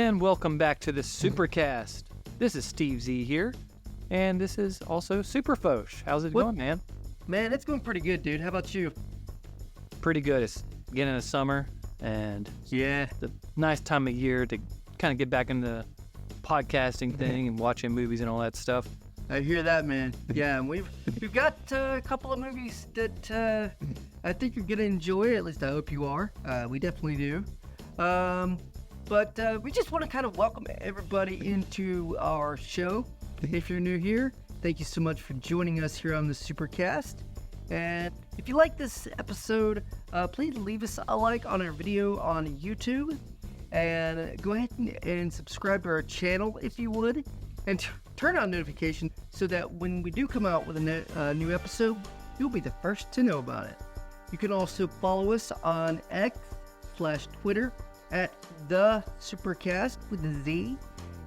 And welcome back to the Supercast. This is Steve Z here, and this is also Superfosh. How's it going, man? Man, it's going pretty good, dude. How about you? Pretty good. It's beginning of summer, and the nice time of year to kind of get back into the podcasting thing and watching movies and all that stuff. I hear that, man. Yeah, and we've got a couple of movies that I think you're gonna enjoy. At least I hope you are. We definitely do. But we just want to kind of welcome everybody into our show. If you're new here, thank you so much for joining us here on the Supercast. And if you like this episode, please leave us a like on our video on YouTube. And go ahead and subscribe to our channel if you would. And turn on notifications so that when we do come out with a new episode, you'll be the first to know about it. You can also follow us on X/Twitter at the Supercast with the Z,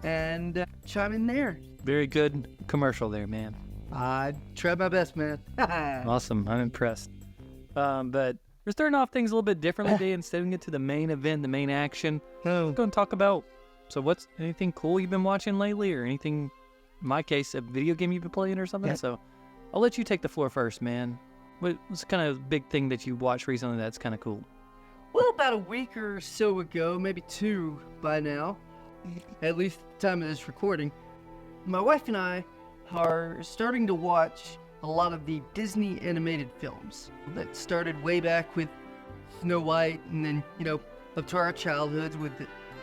and chime in there. Very good commercial there, man. I tried my best, man. Awesome. I'm impressed. But we're starting off things a little bit differently today. Instead of getting to the main event, the main action, we're going to talk about, what's anything cool you've been watching lately, or anything, in my case, a video game you've been playing or something? Yeah. So I'll let you take the floor first, man. What's kind of big thing that you watched recently that's kind of cool? Well, about a week or so ago, maybe 2 by now, at least at the time of this recording, my wife and I are starting to watch a lot of the Disney animated films that started way back with Snow White, and then, up to our childhoods with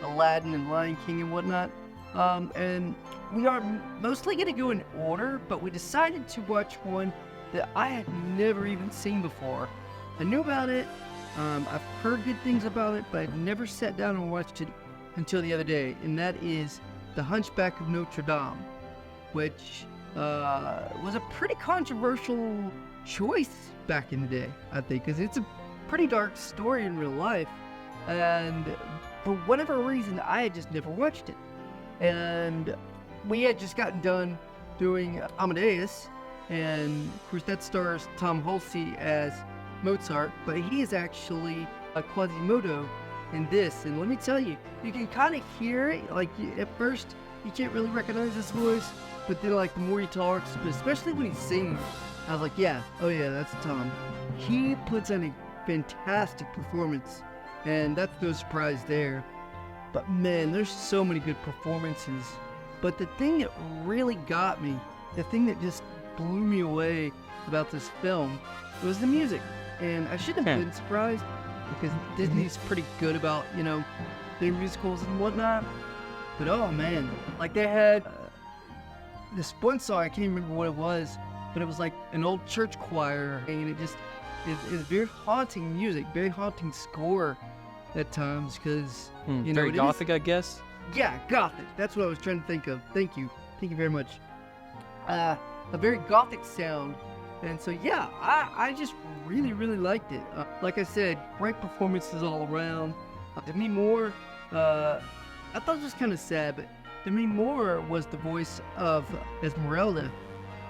Aladdin and Lion King and whatnot. And we are mostly going to go in order, but we decided to watch one that I had never even seen before. I knew about it. I've heard good things about it, but I've never sat down and watched it until the other day, and that is The Hunchback of Notre Dame, which was a pretty controversial choice back in the day, I think, because it's a pretty dark story in real life, and for whatever reason, I had just never watched it. And we had just gotten done doing Amadeus, and of course that stars Tom Hulce as Mozart, but he is actually a Quasimodo in this. And let me tell you, you can kind of hear it, at first you can't really recognize his voice, but then the more he talks, but especially when he sings, I was like, that's Tom. He puts in a fantastic performance, and that's no surprise there. But man, there's so many good performances. But the thing that really got me, the thing that just blew me away about this film, was the music. And I shouldn't have been surprised, because Disney's pretty good about, their musicals and whatnot. But oh man, they had this one song, I can't remember what it was, but it was like an old church choir, and it just is very haunting music, very haunting score at times, because, very gothic, I guess? Yeah, gothic. That's what I was trying to think of. Thank you very much. A very gothic sound. And so, I just really, really liked it. Like I said, great performances all around. Demi Moore, I thought it was kind of sad, but Demi Moore was the voice of Esmeralda.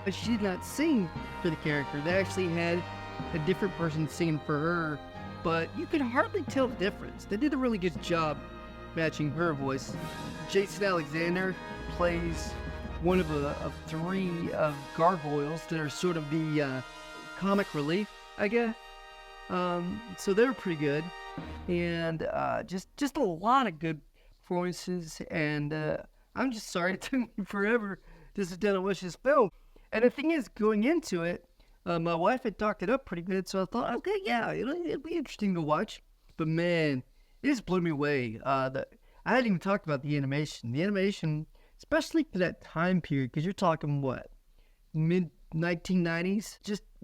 But she did not sing for the character. They actually had a different person singing for her, but you could hardly tell the difference. They did a really good job matching her voice. Jason Alexander plays one of 3 gargoyles that are sort of the comic relief, I guess. So they're pretty good, and just a lot of good performances. And I'm just sorry it took me forever to sit down and watch this film. And the thing is, going into it, my wife had talked it up pretty good, so I thought, okay, it'll be interesting to watch. But man, it just blew me away. I hadn't even talked about the animation. The animation, especially for that time period, because you're talking, mid-1990s?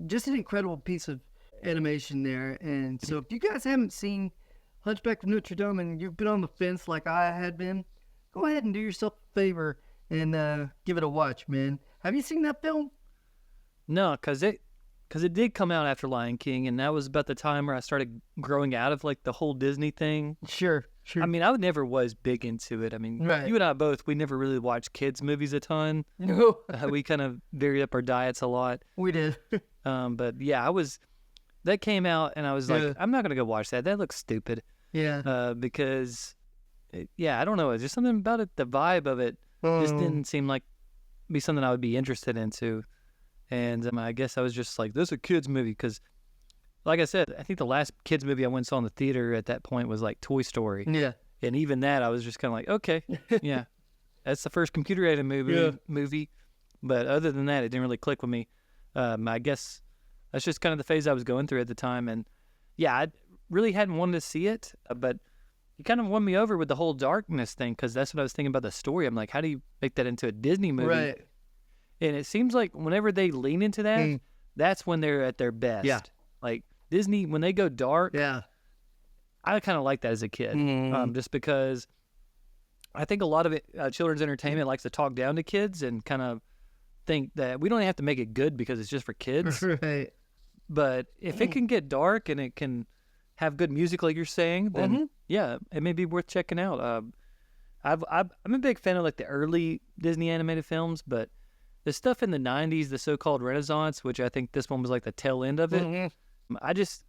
Just an incredible piece of animation there. And so if you guys haven't seen Hunchback of Notre Dame and you've been on the fence like I had been, go ahead and do yourself a favor and give it a watch, man. Have you seen that film? No, because it did come out after Lion King, and that was about the time where I started growing out of the whole Disney thing. Sure. I mean, I never was big into it. I mean, right. You and I both, we never really watched kids' movies a ton. No. We kind of varied up our diets a lot. We did. But yeah, that came out, and I was like, I'm not going to go watch that. That looks stupid. Yeah. Because yeah, I don't know. It's just something about it. The vibe of it just didn't seem like be something I would be interested into. And I guess I was just like, this is a kid's movie because, like I said, I think the last kids movie I went and saw in the theater at that point was like Toy Story. Yeah. And even that, I was just kind of like, okay, yeah, that's the first computer-aided movie. But other than that, it didn't really click with me. I guess that's just kind of the phase I was going through at the time. And yeah, I really hadn't wanted to see it, but you kind of won me over with the whole darkness thing because that's what I was thinking about the story. I'm like, how do you make that into a Disney movie? Right. And it seems like whenever they lean into that, that's when they're at their best. Yeah. Like Disney, when they go dark, Yeah. I kind of like that as a kid, just because I think a lot of it, children's entertainment likes to talk down to kids and kind of think that we don't have to make it good because it's just for kids. Right. But if it can get dark and it can have good music, like you're saying, then yeah, it may be worth checking out. I'm a big fan of like the early Disney animated films, but the stuff in the 90s, the so-called Renaissance, which I think this one was like the tail end of it, I just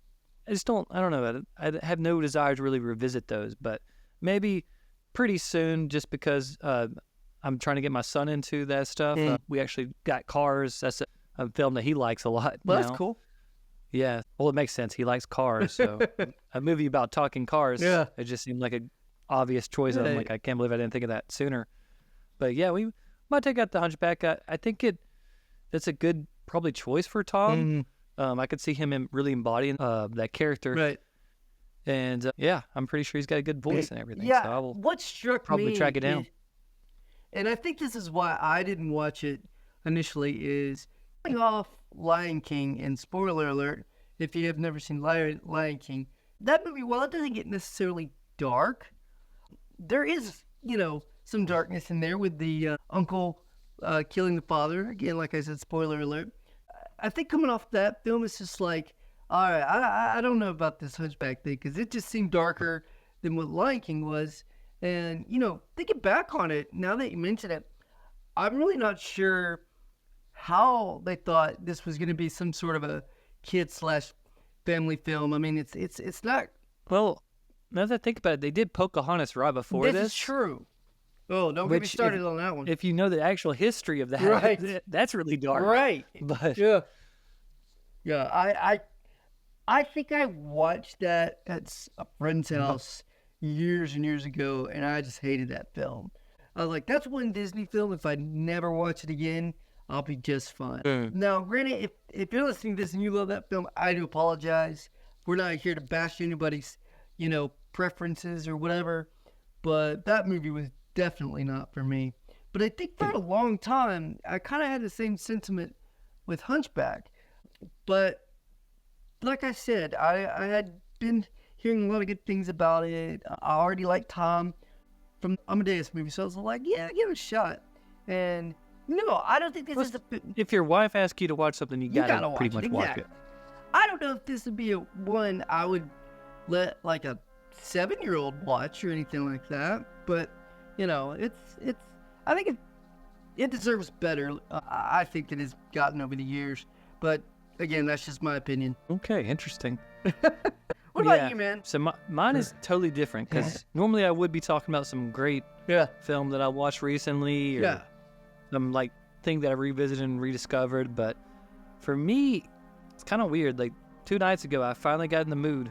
don't know. I have no desire to really revisit those, but maybe pretty soon just because I'm trying to get my son into that stuff. We actually got Cars. That's a film that he likes a lot. Well, now. that's cool. Yeah. Well, it makes sense. He likes cars. So a movie about talking cars, it just seemed like an obvious choice. I'm like, I can't believe I didn't think of that sooner. But yeah, we might take out the Hunchback. I think that's a good probably choice for Tom. I could see him really embodying that character. Right. And yeah, I'm pretty sure he's got a good voice and everything. Yeah. So I will what struck probably me track it down. And I think this is why I didn't watch it initially, is coming off Lion King, and spoiler alert, if you have never seen Lion King, that movie, while it doesn't get necessarily dark, there is, some darkness in there with the uncle killing the father. Again, like I said, spoiler alert. I think coming off that film, it's just like, all right, I don't know about this Hunchback thing, because it just seemed darker than what Lion King was. And, thinking back on it, now that you mention it, I'm really not sure how they thought this was going to be some sort of a kid/family film. I mean, it's not. Well, now that I think about it, they did Pocahontas right before this. This is true. Oh, don't get me started on that one. If you know the actual history of that, right. That's really dark. Right. But yeah. I think I watched that at a friend's house years and years ago, and I just hated that film. I was like, that's one Disney film. If I never watch it again, I'll be just fine. Now, granted, if you're listening to this and you love that film, I do apologize. We're not here to bash anybody's, preferences or whatever. But that movie was definitely not for me. But I think for a long time, I kind of had the same sentiment with Hunchback. But like I said, I had been hearing a lot of good things about it. I already liked Tom from Amadeus movie, so I was like, yeah, give it a shot. And no, I don't think this is if your wife asks you to watch something, you gotta pretty much watch it. I don't know if this would be one I would let like a 7-year-old watch or anything like that, but it's I think it deserves better. I think it has gotten over the years, but again, that's just my opinion. Okay, interesting. What about you, man? So mine is totally different, because normally I would be talking about some great film that I watched recently, or some like thing that I revisited and rediscovered. But for me, it's kind of weird. Like 2 nights ago, I finally got in the mood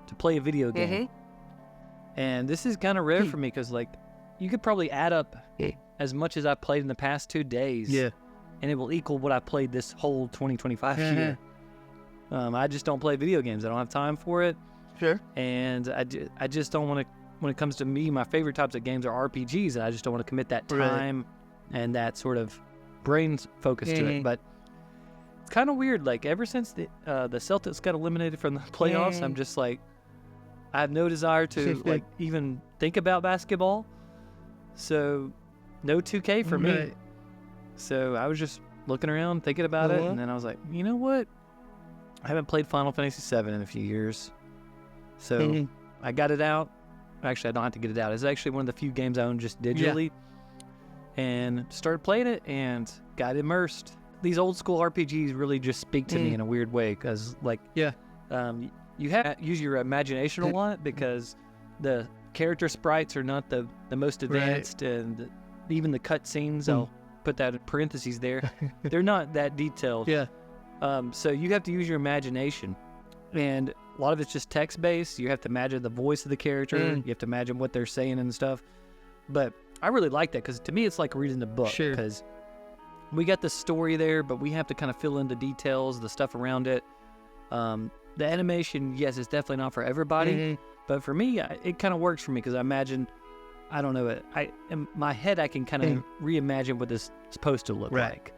to play a video game, and this is kind of rare for me, because like you could probably add up as much as I played in the past 2 days, and it will equal what I played this whole 2025 year. I just don't play video games. I don't have time for it. Sure. And I just don't want to, when it comes to me, my favorite types of games are RPGs, and I just don't want to commit that time and that sort of brain focus to it. But it's kind of weird. Like, ever since the Celtics got eliminated from the playoffs, I'm just like, I have no desire to like even think about basketball. So no 2K for me. So I was just looking around, thinking about it, and then I was like, you know what? I haven't played Final Fantasy VII in a few years. So I got it out. Actually, I don't have to get it out. It's actually one of the few games I own just digitally. And started playing it and got immersed. These old school RPGs really just speak to me in a weird way, because like you have to use your imagination a lot, because the character sprites are not the most advanced, and even the cutscenes, I'll put that in parentheses there, they're not that detailed. Yeah. So you have to use your imagination, and a lot of it's just text-based. You have to imagine the voice of the character. You have to imagine what they're saying and stuff. But I really like that, because to me it's like reading a book. Sure. Because we got the story there, but we have to kind of fill in the details, the stuff around it. The animation, yes, it's definitely not for everybody. But for me, it kind of works for me, because I imagine, I don't know, in my head I can kind of reimagine what this is supposed to look like.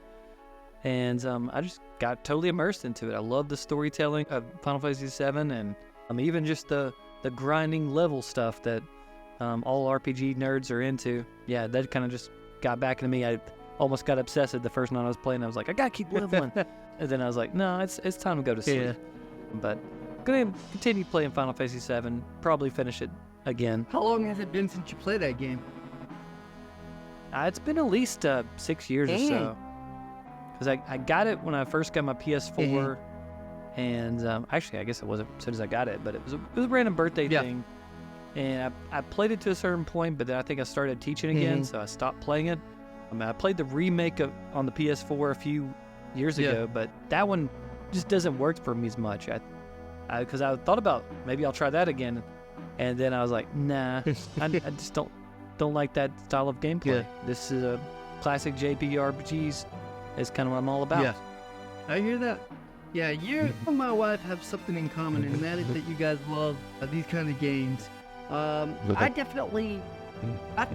And I just got totally immersed into it. I love the storytelling of Final Fantasy VII, and even just the grinding level stuff that all RPG nerds are into. Yeah, that kind of just got back into me. I almost got obsessive the first night I was playing. I was like, I gotta keep leveling. And then I was like, no, it's time to go to sleep. Yeah. But gonna continue playing Final Fantasy VII. Probably finish it again. How long has it been since you played that game? It's been at least 6 years or so. Because I got it when I first got my PS4, and actually I guess it wasn't as soon as I got it, but it was a random birthday thing, and I played it to a certain point, but then I think I started teaching again, so I stopped playing it. I mean, I played the remake on the PS4 a few years ago, but that one just doesn't work for me as much. Because I thought about maybe I'll try that again, and then I was like, nah, I just don't like that style of gameplay. This is a classic JRPGs. Is kind of what I'm all about. Yeah, I hear that. Yeah, you and my wife have something in common, and that is that you guys love these kinds of games. I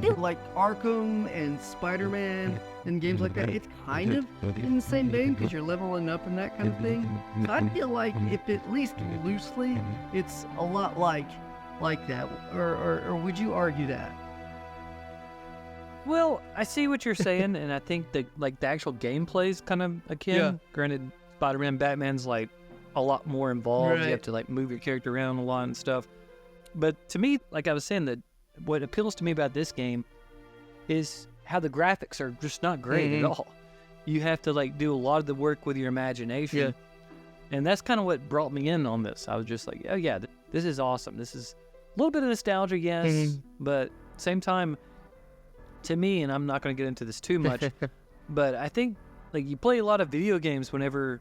feel like Arkham and Spider-Man and games like that, it's kind of in the same vein, because you're leveling up and that kind of thing. So I feel like, if at least loosely, it's a lot like that. Or would you argue that? Well, I see what you're saying, and I think the actual gameplay's kind of akin. Yeah. Granted, Spider-Man, Batman's like a lot more involved. You have to like move your character around a lot and stuff. But to me, like I was saying, that what appeals to me about this game is how the graphics are just not great at all. You have to like do a lot of the work with your imagination, and that's kind of what brought me in on this. I was just like, oh yeah, this is awesome. This is a little bit of nostalgia, yes, but same time. To me, and I'm not going to get into this too much, but I think like you play a lot of video games whenever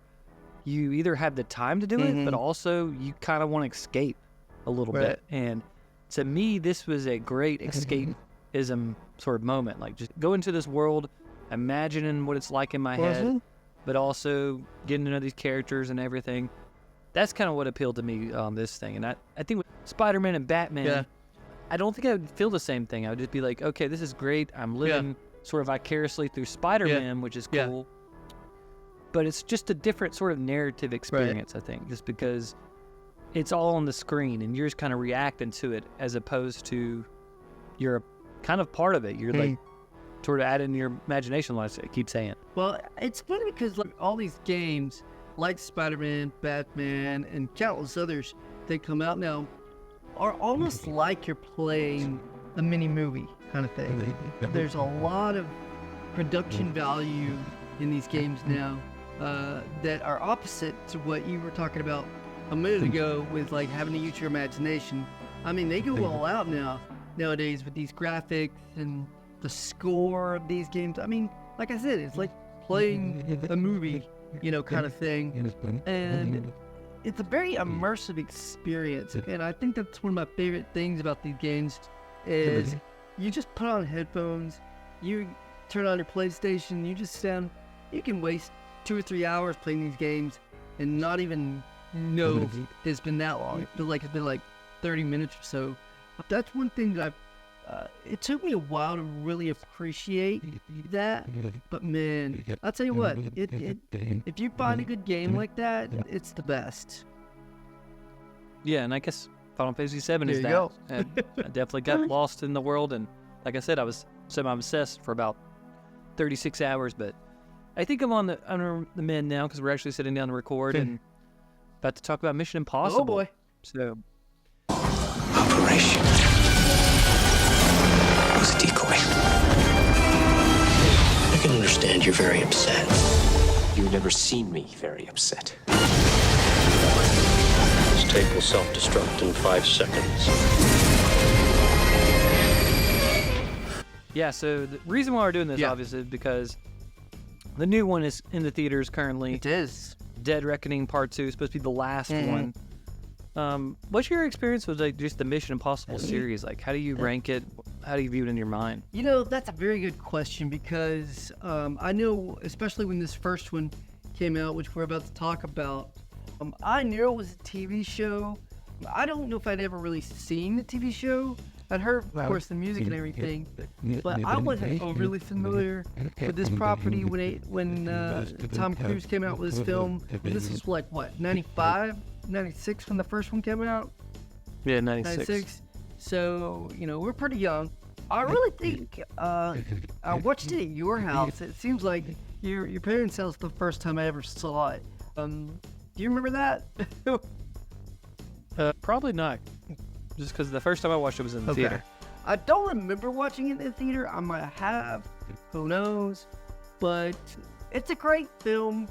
you either have the time to do it, but also you kind of want to escape a little bit. And to me, this was a great escapism sort of moment. Like just go into this world, imagining what it's like in my head, but also getting to know these characters and everything. That's kind of what appealed to me on this thing. And I think with Spider-Man and Batman, I don't think I would feel the same thing. I would just be like, okay, this is great. I'm living sort of vicariously through Spider-Man, which is cool. But it's just a different sort of narrative experience, I think, just because it's all on the screen and you're just kind of reacting to it, as opposed to you're kind of part of it. You're like sort of adding your imagination, like I keep saying. Well, it's funny because like all these games, like Spider-Man, Batman, and countless others that come out now, are almost like you're playing a mini movie kind of thing. There's a lot of production value in these games now that are opposite to what you were talking about a minute ago with like having to use your imagination. I mean, they go all out nowadays with these graphics and the score of these games. I mean, like I said, it's like playing a movie, kind of thing. And it's a very immersive experience, and I think that's one of my favorite things about these games is you just put on headphones, you turn on your PlayStation, you just stand, you can waste 2 or 3 hours playing these games and not even know it's been that long. It feels like it's been like 30 minutes or so. That's one thing that it took me a while to really appreciate that, but man, I'll tell you what, if you find a good game like that, it's the best. Yeah, and I guess Final Fantasy VII is that. Go. And I definitely got lost in the world, and like I said, I was semi-obsessed for about 36 hours, but I think I'm on the mend now, because we're actually sitting down to record and about to talk about Mission Impossible. Oh boy. So. Operation. It was a decoy. I can understand you're very upset. You've never seen me very upset. This tape will self-destruct in 5 seconds. Yeah, so the reason why we're doing this, Yeah. obviously, is because the new one is in the theaters currently. It is. Dead Reckoning Part 2 is supposed to be the last one. What's your experience with like just the Mission Impossible series? Like, how do you rank it? How do you view it in your mind? You know, that's a very good question because I know, especially when this first one came out, which we're about to talk about, I knew it was a TV show. I don't know if I'd ever really seen the TV show. I'd heard, of course, the music and everything, but I wasn't really familiar with this property when Tom Cruise came out with his film. This was like, what, 95, 96 when the first one came out? Yeah, 96. So, you know, we're pretty young. I really think I watched it at your house. It seems like your parents' house the first time I ever saw it. Do you remember that? Probably not. Just because the first time I watched it was in the theater. I don't remember watching it in the theater. I might have. Who knows? But it's a great film.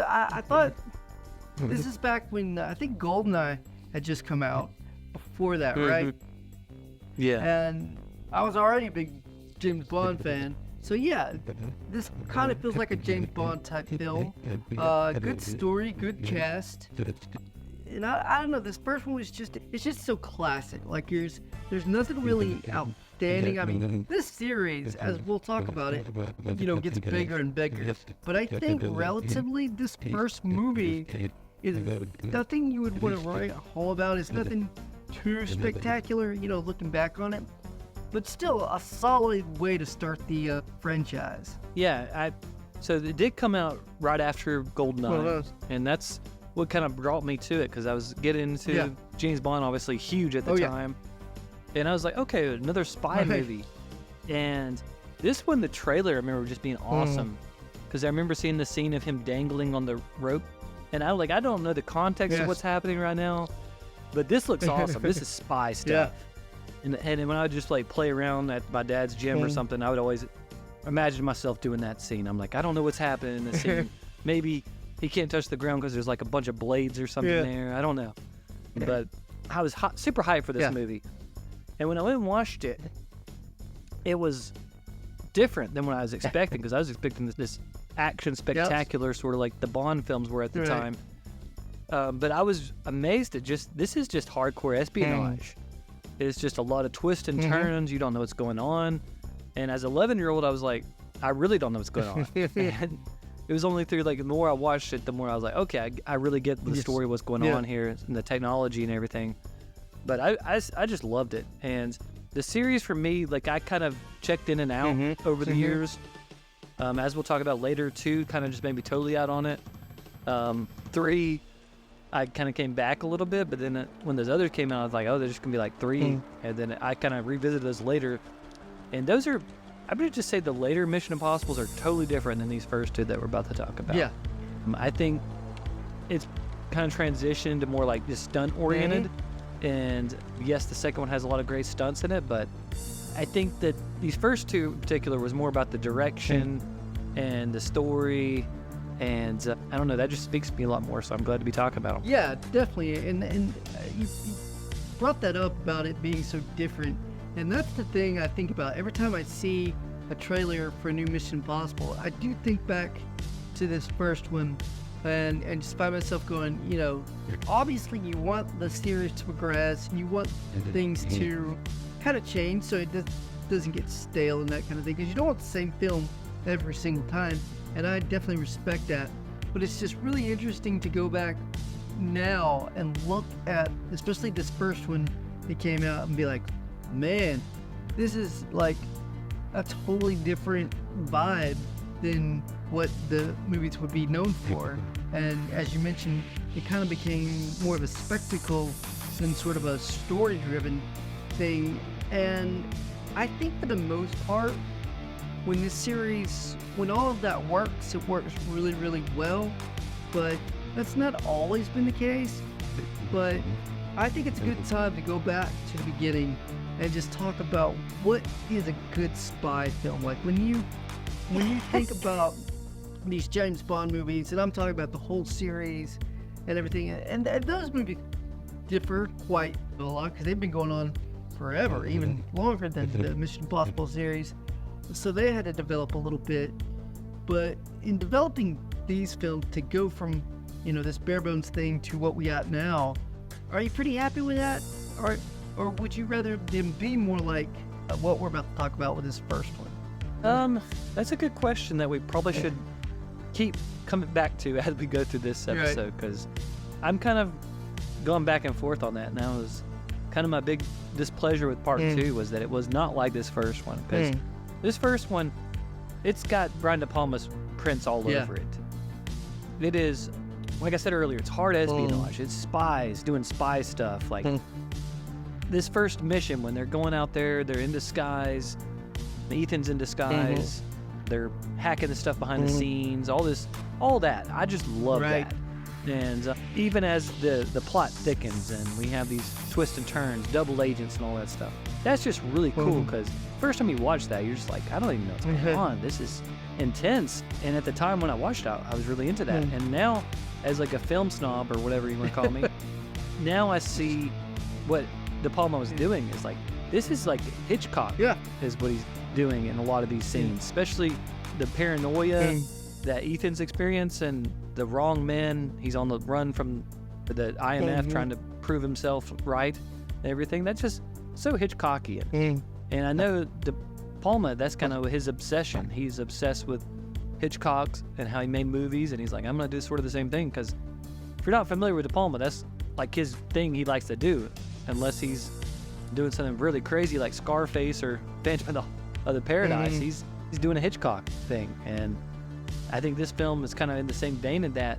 I thought this is back when I think GoldenEye had just come out. Before that, right? Yeah. And I was already a big James Bond fan. So yeah, this kind of feels like a James Bond type film. Good story, good cast. And I don't know, this first one was it's just so classic. Like there's nothing really outstanding. I mean, this series, as we'll talk about it, you know, gets bigger and bigger. But I think relatively, this first movie is nothing you would want to write home about. It's nothing too spectacular, you know, looking back on it. But still, a solid way to start the franchise. Yeah, so it did come out right after GoldenEye, and that's what kind of brought me to it, because I was getting into James Bond, obviously huge at the time, and I was like, okay, another spy movie. And this one, the trailer, I remember just being awesome, because I remember seeing the scene of him dangling on the rope, and I was like, I don't know the context of what's happening right now, but this looks awesome. This is spy stuff. And when I would just like play around at my dad's gym or something, I would always imagine myself doing that scene. I'm like, I don't know what's happening in this scene. Maybe he can't touch the ground because there's like a bunch of blades or something there. I don't know. But I was super hyped for this movie. And when I went and watched it, it was different than what I was expecting, because I was expecting this action spectacular, sort of like the Bond films were at the time. But I was amazed at this is just hardcore espionage. It's just a lot of twists and turns. You don't know what's going on. And as an 11-year-old, I was like, I really don't know what's going on. And it was only through, like, the more I watched it, the more I was like, okay, I really get the story, what's going on here, and the technology and everything. But I just loved it. And the series, for me, like, I kind of checked in and out over the years. As we'll talk about later, 2 kind of just made me totally out on it. 3, I kind of came back a little bit, but then when those others came out, I was like, oh, there's just going to be like 3. And then I kind of revisited those later. And those are, I'm going to just say the later Mission Impossibles are totally different than these first 2 that we're about to talk about. Yeah. I think it's kind of transitioned to more like just stunt-oriented. And yes, the second one has a lot of great stunts in it, but I think that these first 2 in particular was more about the direction and the story. And I don't know, that just speaks to me a lot more, so I'm glad to be talking about them. Yeah, definitely. And you brought that up about it being so different. And that's the thing I think about. Every time I see a trailer for a new Mission Impossible, I do think back to this first one and just find myself going, you know, obviously you want the series to progress, and you want things to kind of change so it doesn't get stale and that kind of thing, because you don't want the same film every single time. And I definitely respect that. But it's just really interesting to go back now and look at, especially this first one that came out, and be like, man, this is like a totally different vibe than what the movies would be known for. And as you mentioned, it kind of became more of a spectacle than sort of a story-driven thing. And I think for the most part, when all of that works, it works really, really well. But that's not always been the case. But I think it's a good time to go back to the beginning and just talk about what is a good spy film. Like when you think about these James Bond movies, and I'm talking about the whole series and everything, and those movies differ quite a lot because they've been going on forever, even longer than the Mission Impossible series. So they had to develop a little bit. But in developing these films to go from, this bare bones thing to what we got now, are you pretty happy with that? Or would you rather them be more like what we're about to talk about with this first one? That's a good question that we probably should keep coming back to as we go through this episode, because I'm kind of going back and forth on that. And that was kind of my big displeasure with part 2, was that it was not like this first one. Because this first one, it's got Brian De Palma's prints all over it. It is, like I said earlier, it's hard espionage. It's spies doing spy stuff. Like this first mission, when they're going out there, they're in disguise. Ethan's in disguise. They're hacking the stuff behind the scenes. All that. I just love that. And even as the plot thickens and we have these twists and turns, double agents and all that stuff, that's just really cool, because first time you watch that, you're just like, I don't even know what's going on. This is intense. And at the time when I watched it, I was really into that. And now, as like a film snob or whatever you want to call me, now I see what De Palma was doing is like, this is like Hitchcock is what he's doing in a lot of these scenes, especially the paranoia that Ethan's experience and the wrong men. He's on the run from the IMF trying to prove himself right and everything. That's just so Hitchcockian. And I know De Palma, that's kind of his obsession. He's obsessed with Hitchcock and how he made movies, and he's like, I'm going to do sort of the same thing, because if you're not familiar with De Palma, that's like his thing he likes to do, unless he's doing something really crazy like Scarface or Phantom of the Paradise. He's doing a Hitchcock thing, and I think this film is kind of in the same vein in that,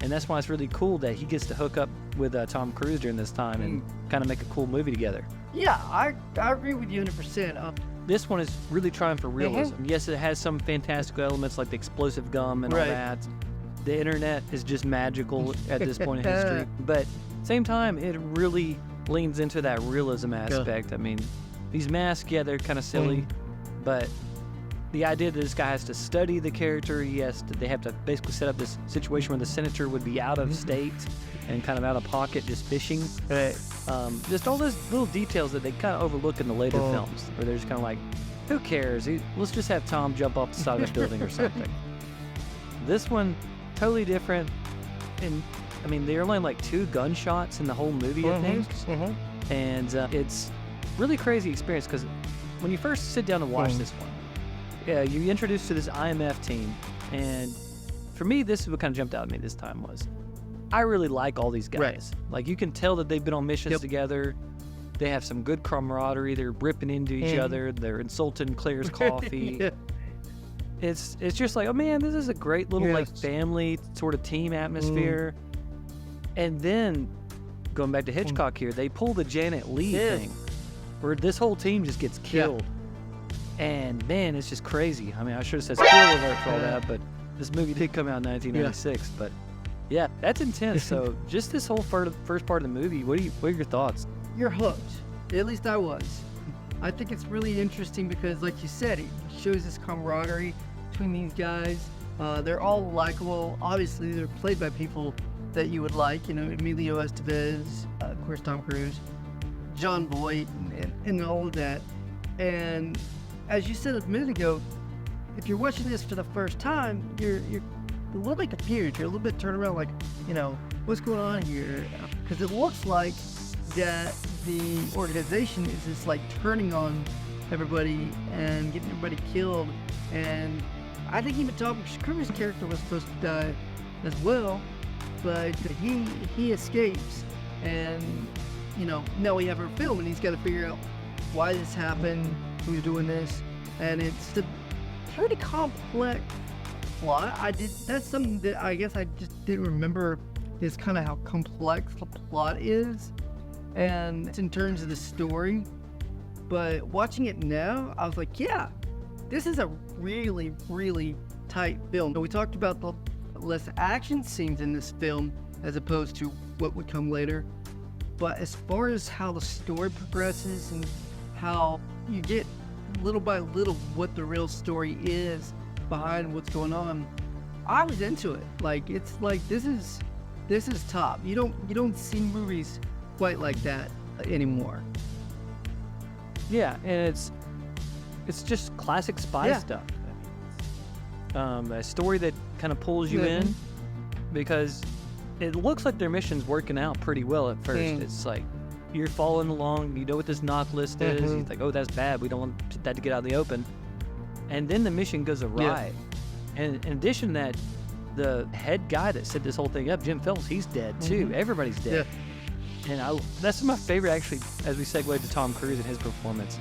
and that's why it's really cool that he gets to hook up with Tom Cruise during this time and kind of make a cool movie together. Yeah, I agree with you 100%. This one is really trying for realism. Yes, it has some fantastical elements like the explosive gum and all that. The internet is just magical at this point in history, but same time, it really leans into that realism aspect. I mean, these masks, they're kind of silly, but the idea that this guy has to study the character, they have to basically set up this situation where the senator would be out of state and kind of out of pocket just fishing. Just all those little details that they kind of overlook in the later films, where they're just kind of like, who cares? Let's just have Tom jump off the side of a building or something. This one, totally different. And I mean, there are only like 2 gunshots in the whole movie, I think. And it's really crazy experience, because when you first sit down to watch this one, you're introduced to this IMF team, and for me, this is what kind of jumped out at me this time was, I really like all these guys. Like, you can tell that they've been on missions together. They have some good camaraderie. They're ripping into each other. They're insulting Claire's coffee. It's just like, oh man, this is a great little like family sort of team atmosphere. And then going back to Hitchcock here, they pull the Janet Leigh thing, where this whole team just gets killed. And man, it's just crazy. I mean, I should have said spoiler alert for all that, but this movie did come out in 1996. But yeah, that's intense. So just this whole first part of the movie, what are your thoughts? You're hooked. At least I was. I think it's really interesting because, like you said, it shows this camaraderie between these guys. They're all likable. Obviously, they're played by people that you would like. Emilio Estevez, of course, Tom Cruise, John Voight, and all of that. And as you said a minute ago, if you're watching this for the first time, you're a little bit confused. You're a little bit turned around, like, what's going on here? Because it looks like that the organization is just like turning on everybody and getting everybody killed. And I think even Tom Cruise's character was supposed to die as well, but he escapes. And now we have our film, and he's got to figure out why this happened, who's doing this, and it's a pretty complex plot. That's something that I guess I just didn't remember, is kind of how complex the plot is, and it's in terms of the story. But watching it now, I was like, yeah, this is a really, really tight film. So we talked about the less action scenes in this film as opposed to what would come later. But as far as how the story progresses and how you get little by little what the real story is behind what's going on, I was into it. Like, it's like this is top. You don't see movies quite like that anymore. Yeah, and it's just classic spy stuff. A story that kind of pulls you in because it looks like their mission's working out pretty well at first. It's like you're following along, you know what this knock list is. He's like, oh, that's bad. We don't want that to get out in the open. And then the mission goes awry. And in addition to that, the head guy that set this whole thing up, Jim Phelps, he's dead too. Everybody's dead. And that's my favorite, actually, as we segue to Tom Cruise and his performance.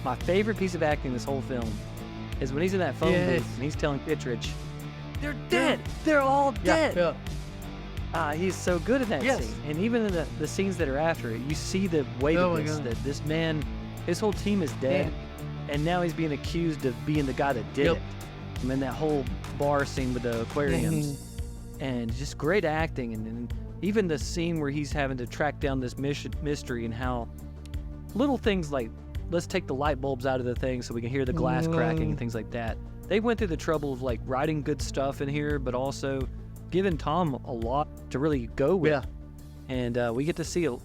My favorite piece of acting in this whole film is when he's in that phone booth and he's telling Kittredge, they're dead. They're all dead. He's so good at that scene. And even in the scenes that are after it, you see the weight of this, that this man, his whole team is dead. And now he's being accused of being the guy that did it. I mean, that whole bar scene with the aquariums. And just great acting. And even the scene where he's having to track down this mystery and how little things like, let's take the light bulbs out of the thing so we can hear the glass cracking and things like that. They went through the trouble of like writing good stuff in here, but also giving Tom a lot to really go with. And we get to see a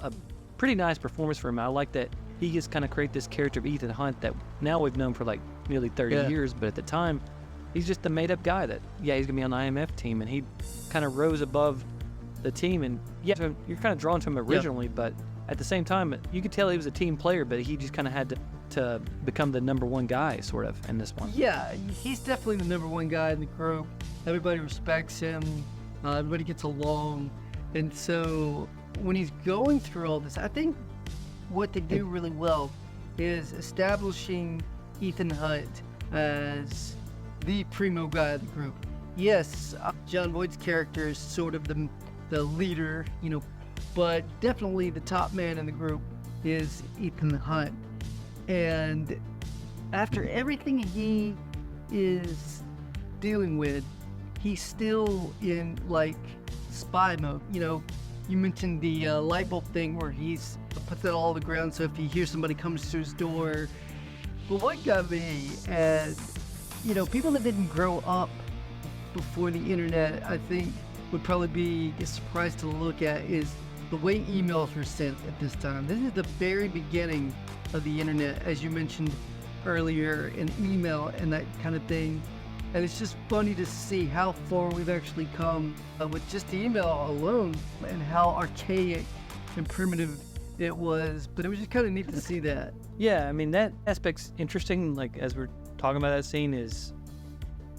pretty nice performance from him. I like that he gets kind of create this character of Ethan Hunt that now we've known for like nearly 30 years, but at the time, he's just the made-up guy that, he's going to be on the IMF team, and he kind of rose above the team. And you're kind of drawn to him originally, but at the same time, you could tell he was a team player, but he just kind of had to become the number one guy, sort of, in this one. Yeah, he's definitely the number one guy in the group. Everybody respects him. Everybody gets along. And so when he's going through all this, I think what they do really well is establishing Ethan Hunt as the primo guy of the group. Yes, John Voight's character is sort of the leader, but definitely the top man in the group is Ethan Hunt. And after everything he is dealing with, he's still in like spy mode. You mentioned the light bulb thing where he's puts it all on the ground so if he hears somebody comes to his door. But what got me, and people that didn't grow up before the internet, I think would probably be surprised to look at, is the way emails were sent at this time. This is the very beginning of the internet, as you mentioned earlier, an email and that kind of thing. And it's just funny to see how far we've actually come with just the email alone and how archaic and primitive it was. But it was just kind of neat to see that. Yeah, I mean, that aspect's interesting. Like, as we're talking about that scene is,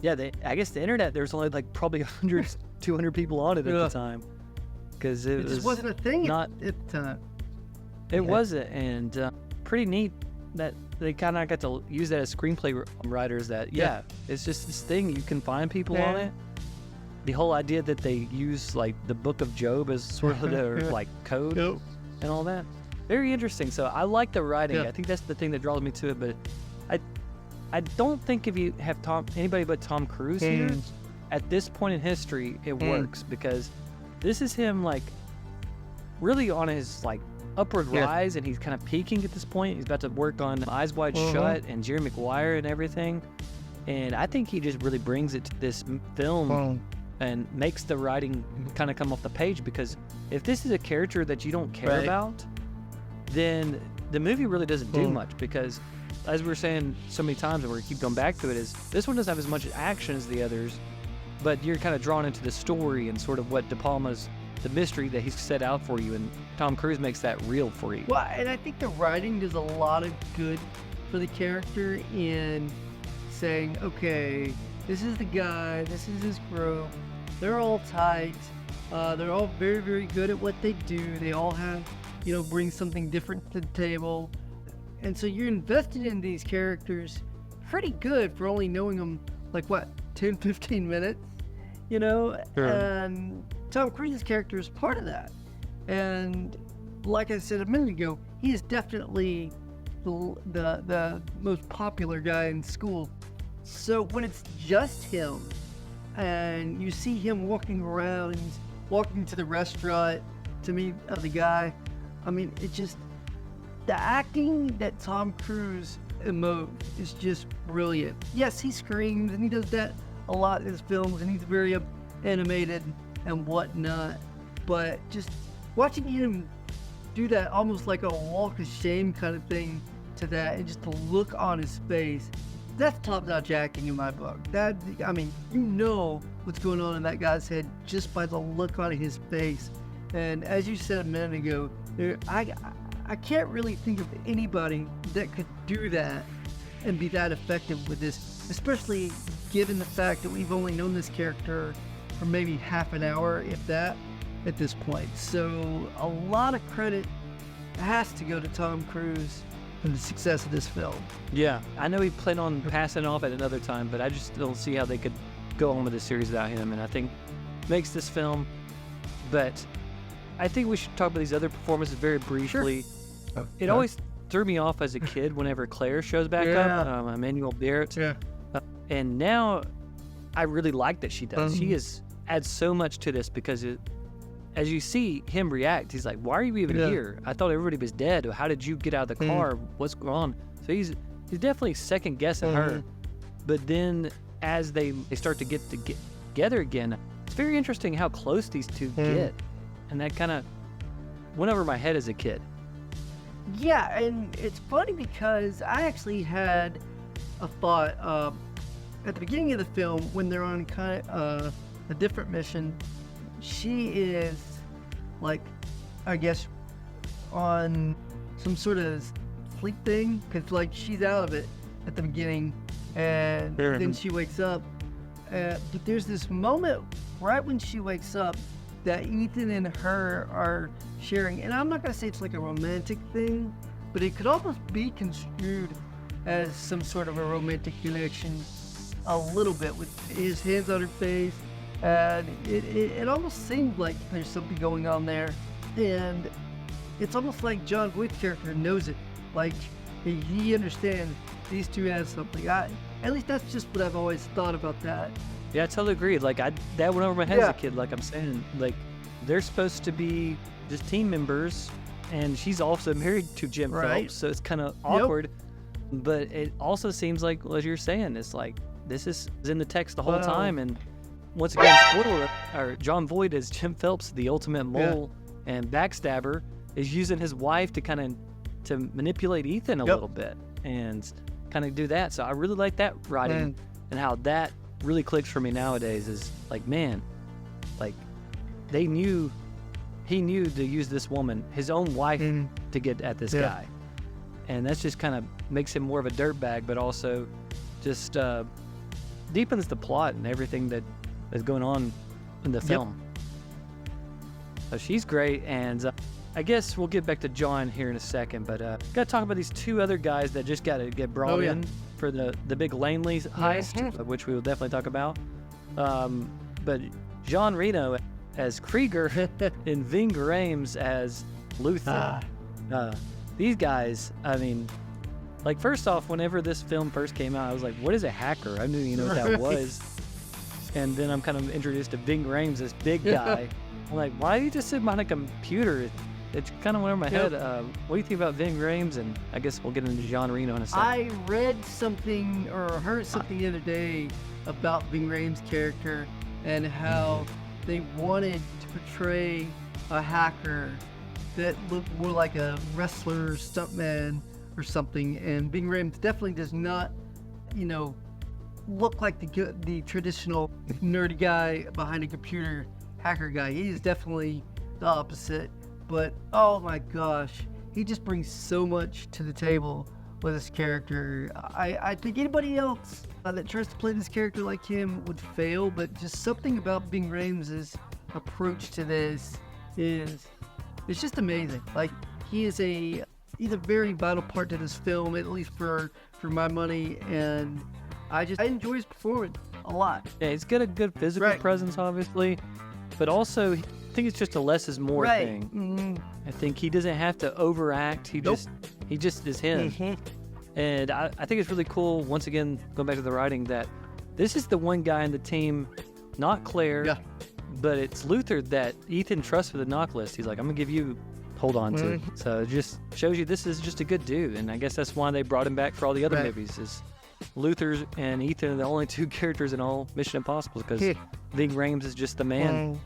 I guess the internet, there's only like probably 100, 200 people on it at the time. Because it just wasn't a thing at the time. It wasn't, and pretty neat that they kind of got to use that as screenplay writers. That it's just this thing, you can find people on it. The whole idea that they use like the Book of Job as sort of their like code and all that, very interesting. So I like the writing. I think that's the thing that draws me to it. But I don't think if you have anybody but Tom Cruise here at this point in history, it works, because this is him like really on his like upward rise, and he's kind of peaking at this point. He's about to work on Eyes Wide Shut and Jerry Maguire and everything. And I think he just really brings it to this film and makes the writing kind of come off the page, because if this is a character that you don't care about, then the movie really doesn't do much, because as we were saying so many times, and we keep going back to it, is this one doesn't have as much action as the others, but you're kind of drawn into the story and sort of what De Palma's, the mystery that he's set out for you, and Tom Cruise makes that real for you. Well, and I think the writing does a lot of good for the character in saying, okay, this is the guy, this is his group, they're all tight, they're all very, very good at what they do, they all have, bring something different to the table, and so you're invested in these characters pretty good for only knowing them like 10, 15 minutes, and Tom Cruise's character is part of that. And like I said a minute ago, he is definitely the most popular guy in school. So when it's just him and you see him walking around, he's walking to the restaurant to meet the guy, I mean, it just, the acting that Tom Cruise emotes is just brilliant. Yes, he screams, and he does that a lot in his films, and he's very animated and whatnot, but just watching him do that almost like a walk of shame kind of thing to that, and just the look on his face, that's top-notch acting in my book. That, I mean, you know what's going on in that guy's head just by the look on his face. And as you said a minute ago, I can't really think of anybody that could do that and be that effective with this, especially given the fact that we've only known this character for maybe half an hour, if that, at this point. So a lot of credit has to go to Tom Cruise for the success of this film. Yeah, I know he planned on passing off at another time, but I just don't see how they could go on with this series without him, and I think makes this film. But I think we should talk about these other performances very briefly. Sure. It always threw me off as a kid whenever Claire shows back up, Emmanuel Barrett. Yeah. And now I really like that she does. She adds so much to this because as you see him react, he's like, why are you even here? I thought everybody was dead. How did you get out of the car? What's going on? So he's definitely second guessing her. But then as they start to get together again, it's very interesting how close these two get. And that kind of went over my head as a kid. Yeah, and it's funny because I actually had a thought at the beginning of the film when they're on kind of a different mission. She is, like, I guess, on some sort of sleep thing, because, like, she's out of it at the beginning, and then she wakes up. But there's this moment right when she wakes up that Ethan and her are sharing, and I'm not going to say it's like a romantic thing, but it could almost be construed as some sort of a romantic connection a little bit, with his hands on her face, and it almost seems like there's something going on there, and it's almost like John Voight's character knows it, like he understands these two have something. At least that's just what I've always thought about that. Yeah, I totally agree. Like that went over my head as a kid. Like I'm saying, like they're supposed to be just team members, and she's also married to Jim Phelps, so it's kind of awkward. But it also seems like, as you're saying, it's like this is in the text the whole time. And once again, spoiler: John Voight as Jim Phelps, the ultimate mole and backstabber, is using his wife to manipulate Ethan a little bit and kind of do that. So I really like that writing and how that really clicks for me nowadays. Is like, man, like he knew to use this woman, his own wife, to get at this guy, and that's just kind of makes him more of a dirtbag, but also just deepens the plot and everything that is going on in the film. So she's great, and I guess we'll get back to John here in a second, but gotta talk about these two other guys that just gotta get brought in for the big Langley heist, which we will definitely talk about. But Jean Reno as Krieger and Ving Rhames as Luther. These guys, I mean, like, first off, whenever this film first came out, I was like, what is a hacker? I didn't even know what that was. And then I'm kind of introduced to Ving Rhames, this big guy. I'm like, why do you just sit behind a computer? It kind of went over my head. What do you think about Ving Rhames? And I guess we'll get into Jean Reno in a second. I read something or heard something the other day about Ving Rhames' character and how they wanted to portray a hacker that looked more like a wrestler, stuntman, or something. And Ving Rhames definitely does not, look like the traditional nerdy guy behind a computer hacker guy. He is definitely the opposite. But oh my gosh, he just brings so much to the table with his character. I think anybody else that tries to play this character like him would fail, but just something about Ving Rhames' approach to this it's just amazing. Like, he's a very vital part to this film, at least for my money, and I enjoy his performance a lot. Yeah, he's got a good physical presence, obviously, but also I think it's just a less is more thing. I think he doesn't have to overact. He just is him. And I think it's really cool, once again, going back to the writing, that this is the one guy in the team, not Claire, but it's Luther that Ethan trusts with the knock list. He's like, I'm going to give you hold on to. So it just shows you this is just a good dude. And I guess that's why they brought him back for all the other movies. Is Luther and Ethan are the only two characters in all Mission Impossible, because Ving Rhames is just the man.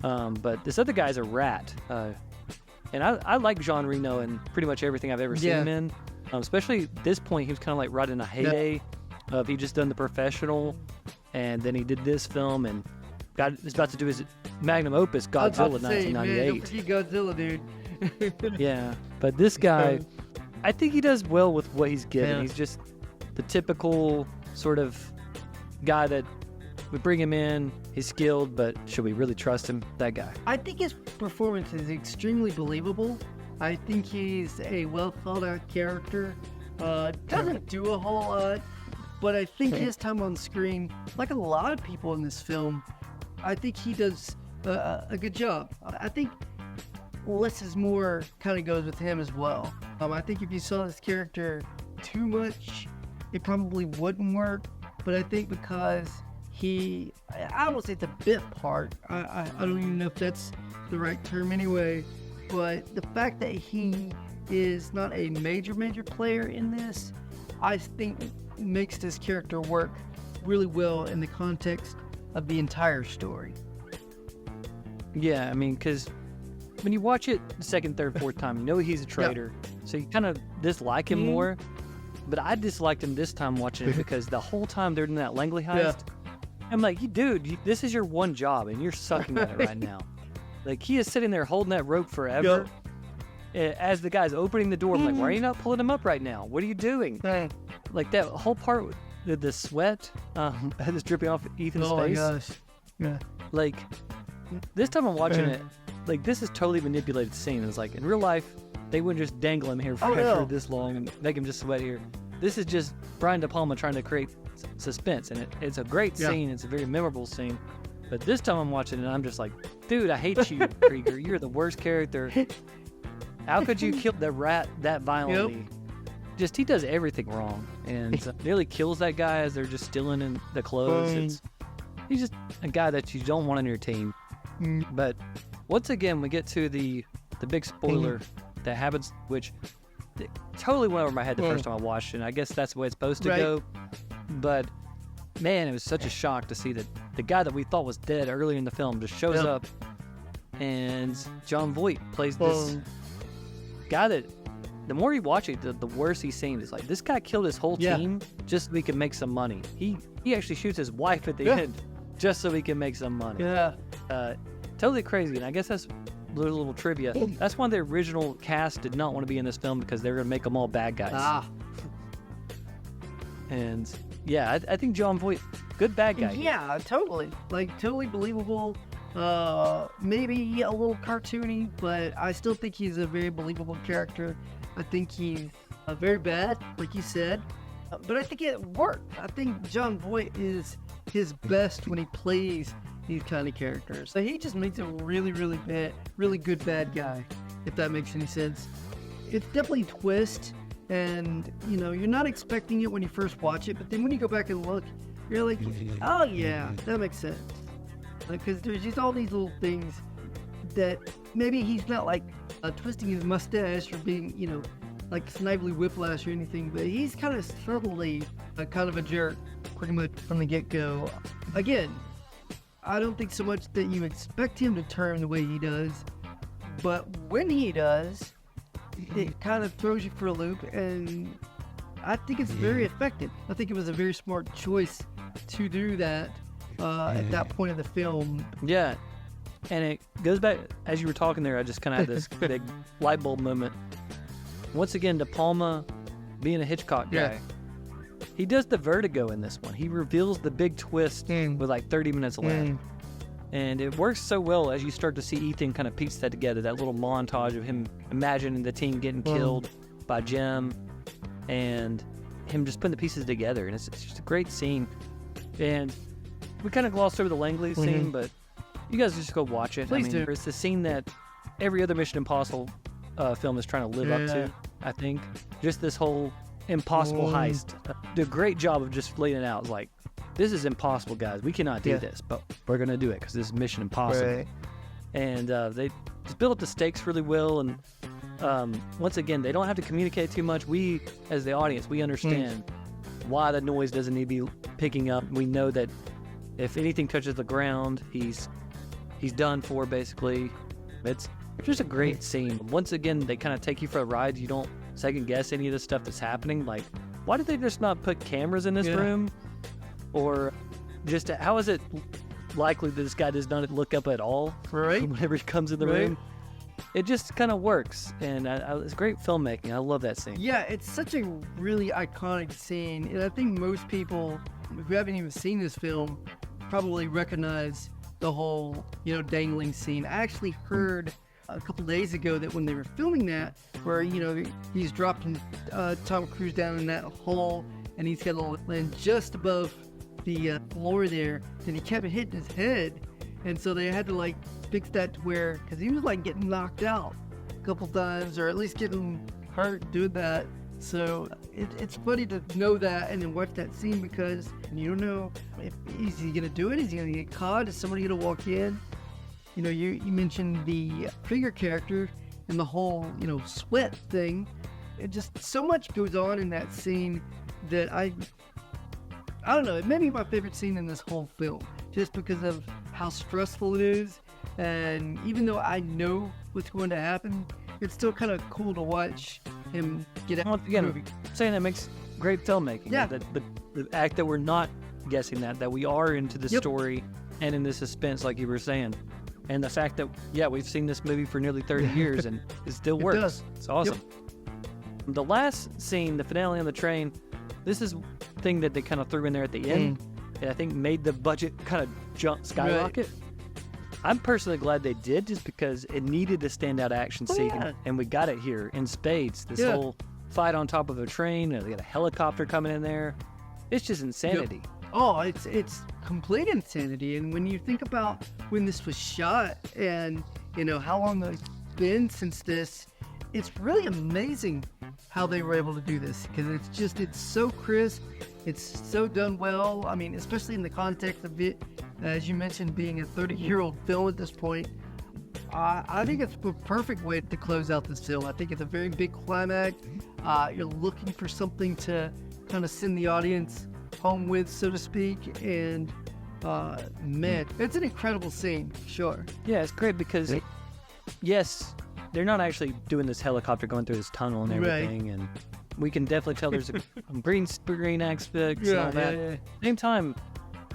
But this other guy's a rat. And I like Jean Reno in pretty much everything I've ever seen him in. Especially at this point, he was kind of like right in a heyday of he just done The Professional, and then he did this film, and is about to do his magnum opus, Godzilla, 1998. Man, don't forget Godzilla, dude. Yeah, but this guy, I think he does well with what he's given. Yeah. He's just the typical sort of guy that we bring him in, he's skilled, but should we really trust him? That guy. I think his performance is extremely believable. I think he's a well thought out character. Doesn't do a whole lot, but I think his time on screen, like a lot of people in this film, I think he does a good job. I think less is more kind of goes with him as well. I think if you saw this character too much, it probably wouldn't work. But I think because I don't say it's a bit part. I don't even know if that's the right term anyway. But the fact that he is not a major player in this, I think makes this character work really well in the context of the entire story. Yeah, I mean, because when you watch it the second, third, fourth time, you know he's a traitor, so you kind of dislike him more. But I disliked him this time watching it because the whole time they're in that Langley heist, I'm like, dude, this is your one job, and you're sucking at it right now. Like, he is sitting there holding that rope forever. As the guy's opening the door, I'm like, why are you not pulling him up right now? What are you doing? Like, that whole part with the sweat that's dripping off Ethan's face. Oh my gosh. Yeah. Like, this time I'm watching it, like, this is totally manipulated scene. It's like, in real life, they wouldn't just dangle him here for this long and make him just sweat here. This is just Brian De Palma trying to create suspense, and it's a great scene. It's a very memorable scene. But this time I'm watching it, and I'm just like, dude, I hate you, Krieger. You're the worst character. How could you kill the rat that violently? Just, he does everything wrong, and nearly kills that guy as they're just stealing in the clothes. He's just a guy that you don't want on your team. But once again, we get to the big spoiler that happens, which totally went over my head the first time I watched it. And I guess that's the way it's supposed to go. But man, it was such a shock to see that the guy that we thought was dead earlier in the film just shows up, and John Voight plays this guy that the more you watch it, the worse he seems. It's like, this guy killed his whole team just so he could make some money. He actually shoots his wife at the end just so he can make some money. Totally crazy. And I guess that's a little trivia. That's why the original cast did not want to be in this film, because they were going to make them all bad guys. And yeah, I think John Voight, good bad guy. Yeah, totally. Like, totally believable. Maybe a little cartoony, but I still think he's a very believable character. I think he's very bad, like you said. But I think it worked. I think John Voight is his best when he plays these kind of characters. So he just makes a really good bad guy, if that makes any sense. It's definitely a twist, and you're not expecting it when you first watch it, but then when you go back and look, you're like, oh yeah, that makes sense. Because there's just all these little things that maybe he's not like twisting his mustache or being, like Snively Whiplash or anything, but he's kind of subtly kind of a jerk pretty much from the get-go. Again, I don't think so much that you expect him to turn the way he does, but when he does, it kind of throws you for a loop, and I think it's very effective. I think it was a very smart choice to do that at that point of the film. Yeah, and it goes back, as you were talking there, I just kind of had this big light bulb moment. Once again, De Palma being a Hitchcock guy, he does the vertigo in this one. He reveals the big twist with like 30 minutes left. And it works so well as you start to see Ethan kind of piece that together, that little montage of him imagining the team getting killed by Jim and him just putting the pieces together. And it's just a great scene. And we kind of glossed over the Langley scene, but you guys just go watch it. Please do. It's the scene that every other Mission Impossible film is trying to live up to, I think. Just this whole impossible heist. Did a great job of just laying it out. It's like, this is impossible, guys. We cannot do this, but we're going to do it because this is Mission Impossible. And they just build up the stakes really well. And once again, they don't have to communicate too much. We, as the audience, we understand why the noise doesn't need to be picking up. We know that if anything touches the ground, he's done for, basically. It's just a great scene. Once again, they kind of take you for a ride. You don't second guess any of the stuff that's happening. Like, why did they just not put cameras in this room? Or just how is it likely that this guy does not look up at all whenever he comes in the room? It just kind of works, and it's great filmmaking. I love that scene. Yeah, it's such a really iconic scene, and I think most people who haven't even seen this film probably recognize the whole, dangling scene. I actually heard a couple days ago that when they were filming that, where, he's dropping Tom Cruise down in that hole, and he's got to land just above the floor there, and he kept hitting his head, and so they had to fix that to where, because he was getting knocked out a couple times, or at least getting hurt doing that. So it's funny to know that and then watch that scene, because you don't know if is he gonna do it, is he gonna get caught, is somebody gonna walk in. You mentioned the Krieger character and the whole sweat thing. It just so much goes on in that scene that I don't know, it may be my favorite scene in this whole film, just because of how stressful it is. And even though I know what's going to happen, it's still kind of cool to watch him get out. Again, I'm saying that makes great filmmaking. Yeah. The act that we're not guessing that we are into the story and in the suspense, like you were saying. And the fact that, we've seen this movie for nearly 30 years and it still works. Does. It's awesome. The last scene, the finale on the train, this is the thing that they kind of threw in there at the end. And I think made the budget kind of skyrocket. Right. I'm personally glad they did, just because it needed a standout action scene, and we got it here in spades. This whole fight on top of a train, and they got a helicopter coming in there. It's just insanity. Oh, it's complete insanity. And when you think about when this was shot, and how long it's been since this, it's really amazing how they were able to do this, because it's so crisp, it's so done well. I mean, especially in the context of it, as you mentioned, being a 30-year-old film at this point. I think it's the perfect way to close out this film. I think it's a very big climax. You're looking for something to kind of send the audience home with, so to speak. And man, it's an incredible scene, sure. Yeah, it's great because, yes, they're not actually doing this helicopter going through this tunnel and everything, and we can definitely tell there's a green screen aspects and all that. At the same time,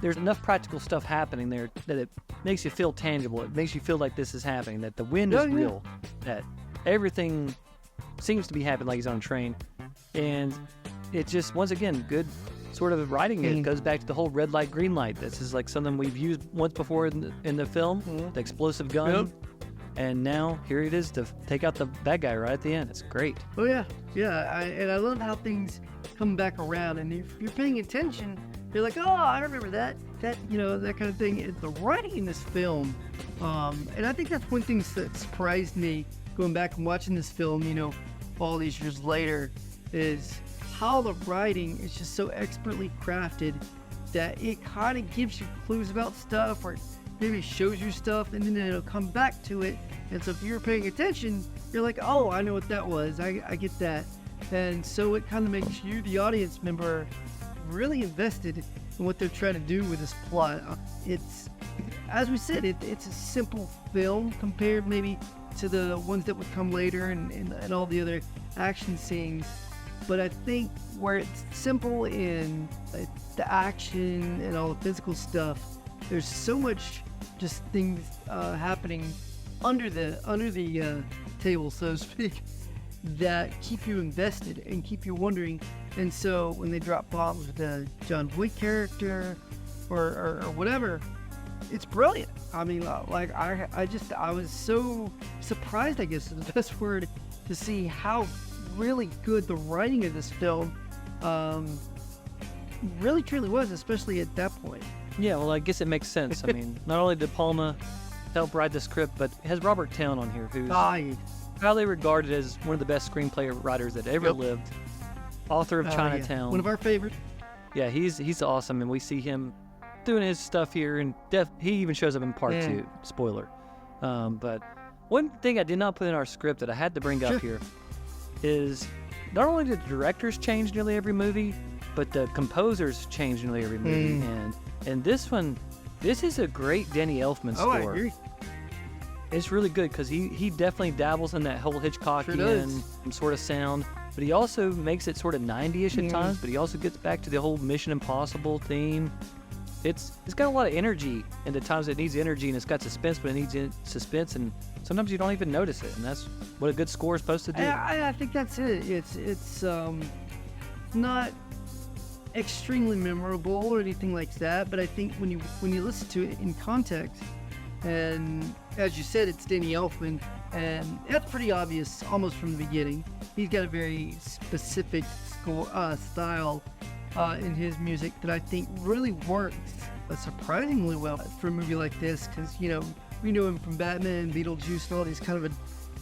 there's enough practical stuff happening there that it makes you feel tangible. It makes you feel like this is happening, that the wind is real, that everything seems to be happening like he's on a train. And it's just, once again, good sort of writing. It goes back to the whole red light, green light. This is like something we've used once before in the film, the explosive gun. And now here it is to take out the bad guy right at the end. It's great. Oh, yeah. And I love how things come back around. And if you're paying attention, you're like, oh, I remember that that kind of thing. The writing in this film, and I think that's one thing that surprised me going back and watching this film, all these years later, is how the writing is just so expertly crafted that it kind of gives you clues about stuff, or maybe shows you stuff, and then it'll come back to it. And so if you're paying attention, you're like, oh, I know what that was. I get that. And so it kind of makes you, the audience member, really invested in what they're trying to do with this plot. It's, as we said, it's a simple film compared maybe to the ones that would come later and all the other action scenes. But I think where it's simple in the action and all the physical stuff, there's so much just things happening under the table, so to speak, that keep you invested and keep you wondering. And so when they drop bombs with the John Boyd character or whatever, it's brilliant. I mean, I was so surprised, I guess is the best word, to see how really good the writing of this film really truly was, especially at that point. Yeah, well, I guess it makes sense. I mean, not only did Palma help write the script, but it has Robert Towne on here, who's highly regarded as one of the best screenplay writers that ever lived. Author of Chinatown. One of our favorites. Yeah, he's awesome, and we see him doing his stuff here, and he even shows up in part 2. Spoiler. But one thing I did not put in our script that I had to bring up here is not only did the directors change nearly every movie, but the composers change nearly every movie. And this one, this is a great Danny Elfman score. I agree. It's really good because he definitely dabbles in that whole Hitchcockian sort of sound. but he also makes it sort of 90-ish at times, but he also gets back to the whole Mission Impossible theme. It's got a lot of energy, and the times it needs energy, and it's got suspense, but it needs suspense, and sometimes you don't even notice it, and that's what a good score is supposed to do. I think that's it. It's not extremely memorable or anything like that, but I think when you listen to it in context, and as you said, it's Danny Elfman, and that's pretty obvious almost from the beginning. He's got a very specific style in his music that I think really works surprisingly well for a movie like this, because we know him from Batman, Beetlejuice, and all these kind of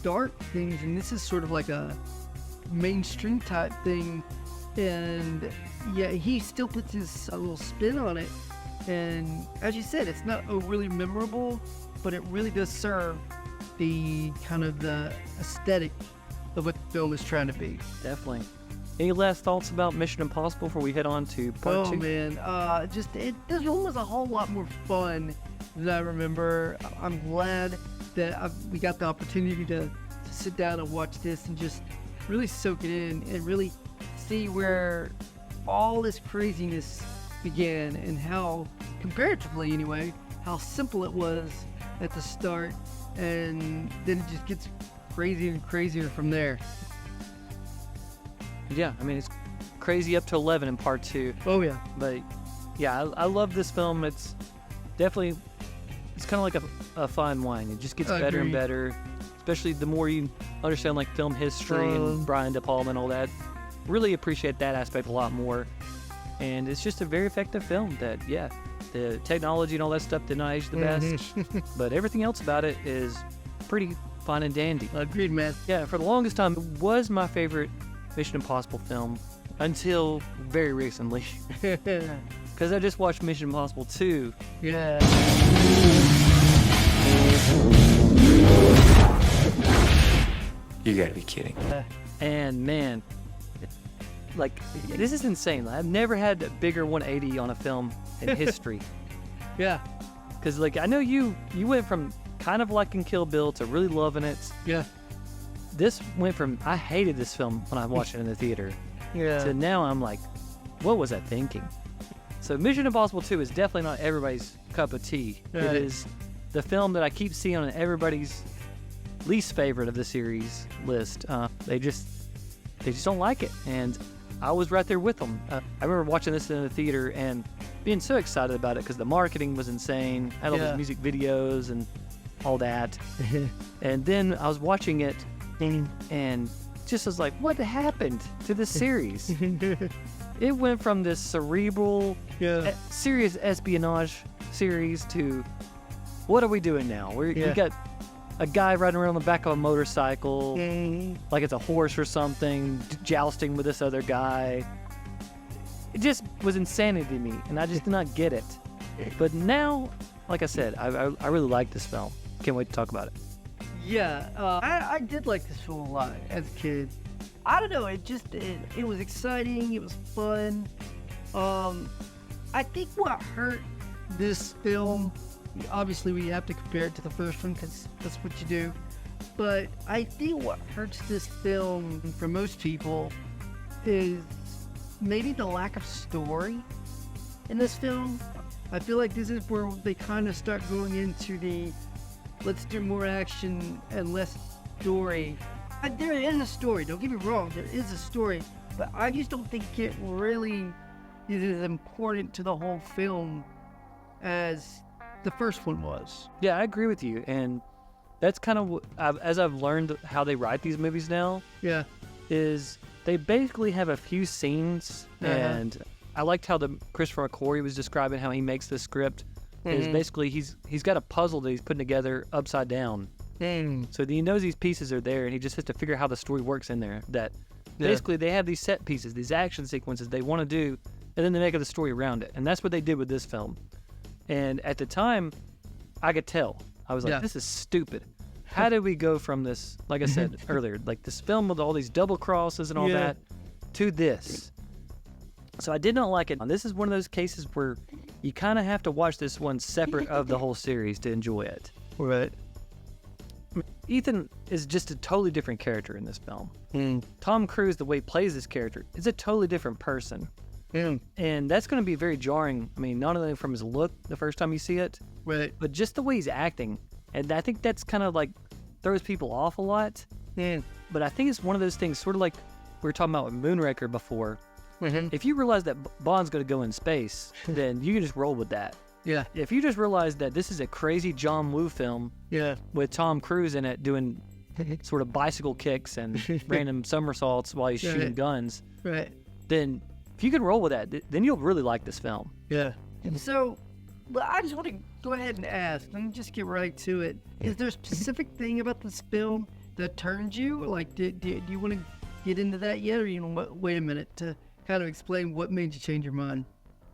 dark things, and this is sort of like a mainstream type thing, and yeah, he still puts his little spin on it, and as you said, it's not overly memorable, but it really does serve the kind of the aesthetic of what the film is trying to be. Definitely. Any last thoughts about Mission Impossible before we head on to part 2? Oh man, this one was a whole lot more fun than I remember. I'm glad that we got the opportunity to sit down and watch this and just really soak it in and really see where all this craziness began, and how, comparatively anyway, how simple it was at the start, and then it just gets crazier and crazier from there. Yeah, I mean, it's crazy up to 11 in part 2. Oh yeah. But yeah, I love this film. It's definitely, it's kind of like a fine wine. It just gets better and better, especially the more you understand like film history and Brian De Palma and all that. Really appreciate that aspect a lot more. And it's just a very effective film that, yeah, the technology and all that stuff did not age the best, but everything else about it is pretty fine and dandy. Agreed, man. Yeah, for the longest time, it was my favorite Mission Impossible film until very recently. Because I just watched Mission Impossible 2. Yeah. You gotta be kidding. And man, like, this is insane. I've never had a bigger 180 on a film in history. Yeah. Because, like, I know you went from kind of liking Kill Bill to really loving it. Yeah. This went from, I hated this film when I watched it in the theater, Yeah. to now I'm like, what was I thinking? So Mission Impossible 2 is definitely not everybody's cup of tea. Right. It is the film that I keep seeing on everybody's least favorite of the series list. They just don't like it, and I was right there with them. I remember watching this in the theater and being so excited about it because the marketing was insane. Had all these music videos and all that. And then I was watching it and just was like, what happened to this series? It went from this cerebral, serious espionage series to, what are we doing now? We got a guy riding around on the back of a motorcycle, like it's a horse or something, jousting with this other guy. It just was insanity to me, and I just did not get it. But now, like I said, I really like this film. Can't wait to talk about it. Yeah, I did like this film a lot as a kid. I don't know, it was exciting, it was fun. I think what hurt this film, obviously we have to compare it to the first one because that's what you do, but I think what hurts this film for most people is maybe the lack of story in this film. I feel like this is where they kind of start going into the let's do more action and less story. There is a story, don't get me wrong, there is a story, but I just don't think it really is as important to the whole film as the first one was. Yeah, I agree with you, and that's kind of as I've learned how they write these movies now. Yeah. Is they basically have a few scenes, and I liked how the Christopher McQuarrie was describing how he makes the script. Is basically he's got a puzzle that he's putting together upside down. So he knows these pieces are there, and he just has to figure out how the story works in there. That basically they have these set pieces, these action sequences they want to do, and then they make up the story around it. And that's what they did with this film. And at the time, I could tell. I was like, this is stupid. How did we go from this, like I said earlier, like this film with all these double crosses and all that, to this? So I did not like it. And this is one of those cases where you kind of have to watch this one separate of the whole series to enjoy it. Right. Ethan is just a totally different character in this film. Tom Cruise, the way he plays this character, is a totally different person. And that's going to be very jarring. I mean, not only from his look the first time you see it, Right. but just the way he's acting. And I think that's kind of like throws people off a lot. But I think it's one of those things, sort of like we were talking about with Moonraker before. If you realize that Bond's going to go in space, then you can just roll with that. Yeah. If you just realize that this is a crazy John Woo film Yeah. with Tom Cruise in it doing sort of bicycle kicks and random somersaults while he's shooting guns, Right. then if you can roll with that, then you'll really like this film. Yeah. So, but I just want to go ahead and ask, and just get right to it. Is there a specific thing about this film that turns you? Like, do you want to get into that yet, or you know, wait a minute to kind of explain what made you change your mind?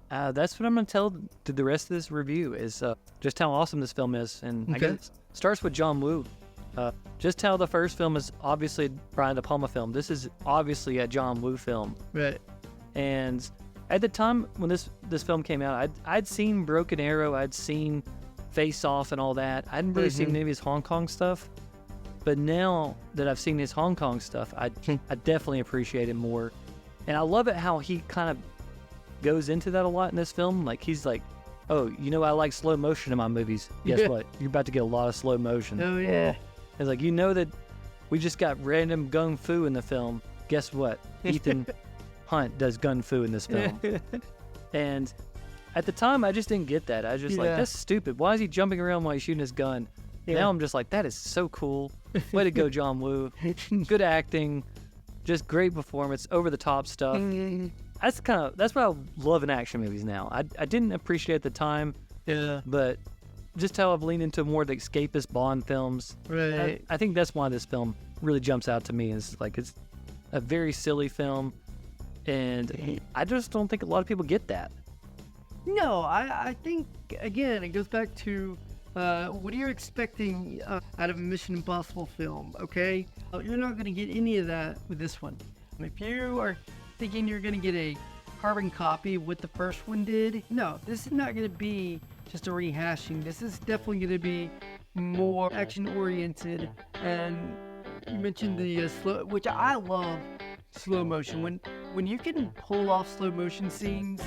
That's what I'm going to tell to the rest of this review is just how awesome this film is. And I guess it starts with John Woo. Just how the first film is obviously a Brian De Palma film. This is obviously a John Woo film. Right. And at the time when this film came out, I'd seen Broken Arrow, I'd seen Face Off and all that. I hadn't really seen any of his Hong Kong stuff. But now that I've seen his Hong Kong stuff, I definitely appreciate it more. And I love it how he kind of goes into that a lot in this film. Like, he's like, oh, you know, I like slow motion in my movies. Guess what? You're about to get a lot of slow motion. Oh, yeah. It's like, you know that we just got random gung fu in the film. Guess what? Ethan Hunt does gung fu in this film. And at the time, I just didn't get that. I was just like, that's stupid. Why is he jumping around while he's shooting his gun? Now I'm just like, that is so cool. Way to go, John Woo. Good acting. Just great performance. Over the top stuff. That's what I love in action movies now. I didn't appreciate it at the time. Yeah. But just how I've leaned into more of the escapist Bond films. Right. I think that's why this film really jumps out to me. Is like, it's a very silly film, and I just don't think a lot of people get that. No, I think, again, it goes back to what are you expecting out of a Mission Impossible film, okay? You're not going to get any of that with this one. If you are thinking you're going to get a carbon copy of what the first one did, no, this is not going to be just a rehashing. This is definitely going to be more action-oriented, and you mentioned the slow, which I love slow motion. When you can pull off slow motion scenes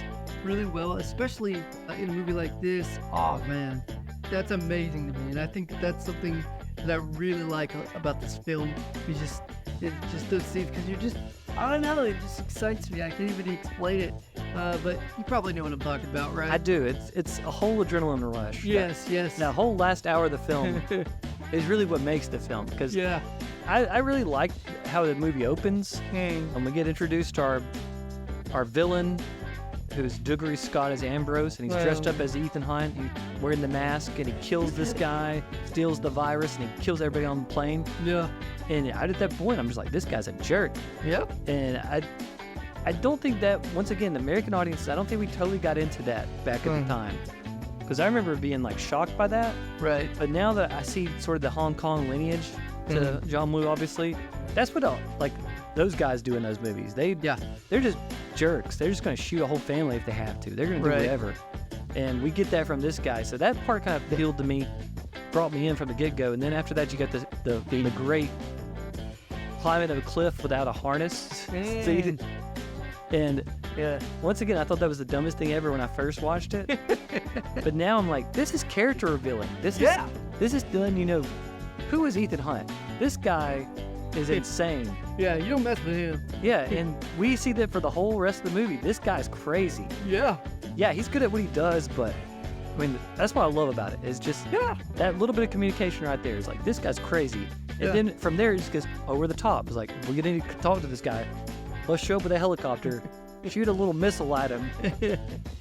really well, especially in a movie like this, oh man, that's amazing to me. And I think that's something that I really like about this film. It's just those scenes, because you're just, I don't know, it just excites me. I can't even explain it. But you probably know what I'm talking about, right? I do. It's a whole adrenaline rush. Yes. That whole last hour of the film is really what makes the film, because I really like how the movie opens. When we get introduced to our villain, who's Dougray Scott as Ambrose, and he's dressed up as Ethan Hunt. He's wearing the mask, and he kills this guy, steals the virus, and he kills everybody on the plane. Yeah. And at that point, I'm just like, this guy's a jerk. Yep. And I don't think that, once again, the American audience, I don't think we totally got into that back at the time. Because I remember being like shocked by that. Right. But now that I see sort of the Hong Kong lineage to John Woo, obviously, that's what like those guys do in those movies. They're just jerks. They're just going to shoot a whole family if they have to. They're going to do whatever. And we get that from this guy. So that part kind of appealed to me, brought me in from the get-go. And then after that, you got the great climbing of a cliff without a harness. And once again, I thought that was the dumbest thing ever when I first watched it. But now I'm like, this is character revealing. This is done, you know, who is Ethan Hunt? This guy is insane. Yeah, you don't mess with him. Yeah, and we see that for the whole rest of the movie. This guy's crazy. Yeah. Yeah, he's good at what he does, but I mean, that's what I love about it. Is just that little bit of communication right there. Is like, this guy's crazy. And then from there, it just goes over the top. It's like, we're going to talk to this guy. Let's show up with a helicopter, shoot a little missile at him,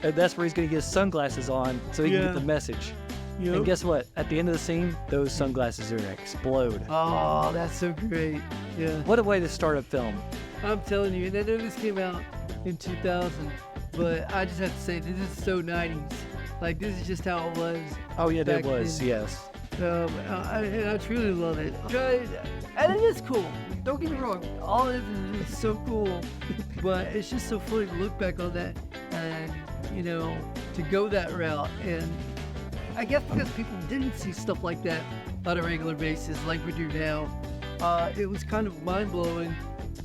and that's where he's going to get his sunglasses on so he can get the message. Yep. And guess what? At the end of the scene, those sunglasses are going to explode. Oh, that's so great. Yeah. What a way to start a film. I'm telling you, and I know this came out in 2000, but I just have to say, this is so 90s. Like, this is just how it was. Oh, yeah, that was, then. Yes. I truly love it. And it is cool. Don't get me wrong. All of it is so cool. But it's just so funny to look back on that and, you know, to go that route. And I guess because people didn't see stuff like that on a regular basis like we do now. It was kind of mind-blowing,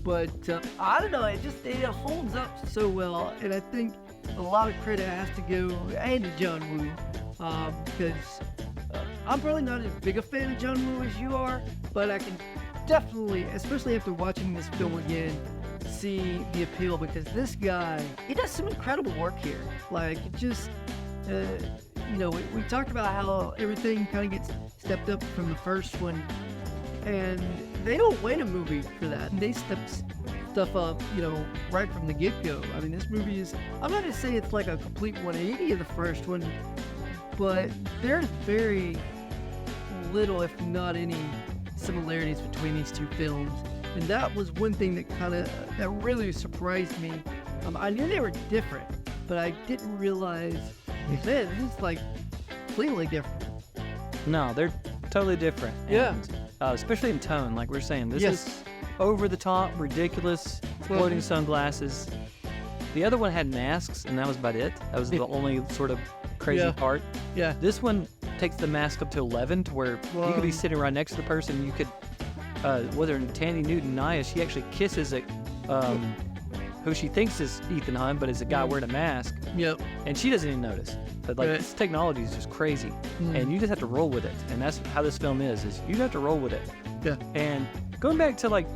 but I don't know, it holds up so well, and I think a lot of credit has to go to John Woo, because I'm probably not as big a fan of John Woo as you are, but I can definitely, especially after watching this film again, see the appeal, because this guy, he does some incredible work here. Like, it just, we talked about how everything kind of gets stepped up from the first one, and they don't wait a movie for that. They step stuff up, right from the get-go. I mean, this movie is, I'm not going to say it's like a complete 180 of the first one, but there's very little, if not any, similarities between these two films. And that was one thing that really surprised me. I knew they were different, but I didn't realize, man, this is like completely different. No, they're totally different. Yeah. And, especially in tone, like we're saying. This is over the top, ridiculous, floating sunglasses. The other one had masks, and that was about it. That was the only sort of crazy part. Yeah. This one takes the mask up to 11, to where you could be sitting right next to the person. You could, whether in Tandy Newton Naya, she actually kisses who she thinks is Ethan Hunt, but is a guy wearing a mask. Yep. And she doesn't even notice. But this technology is just crazy, and you just have to roll with it. And that's how this film is you have to roll with it. Yeah. And going back to like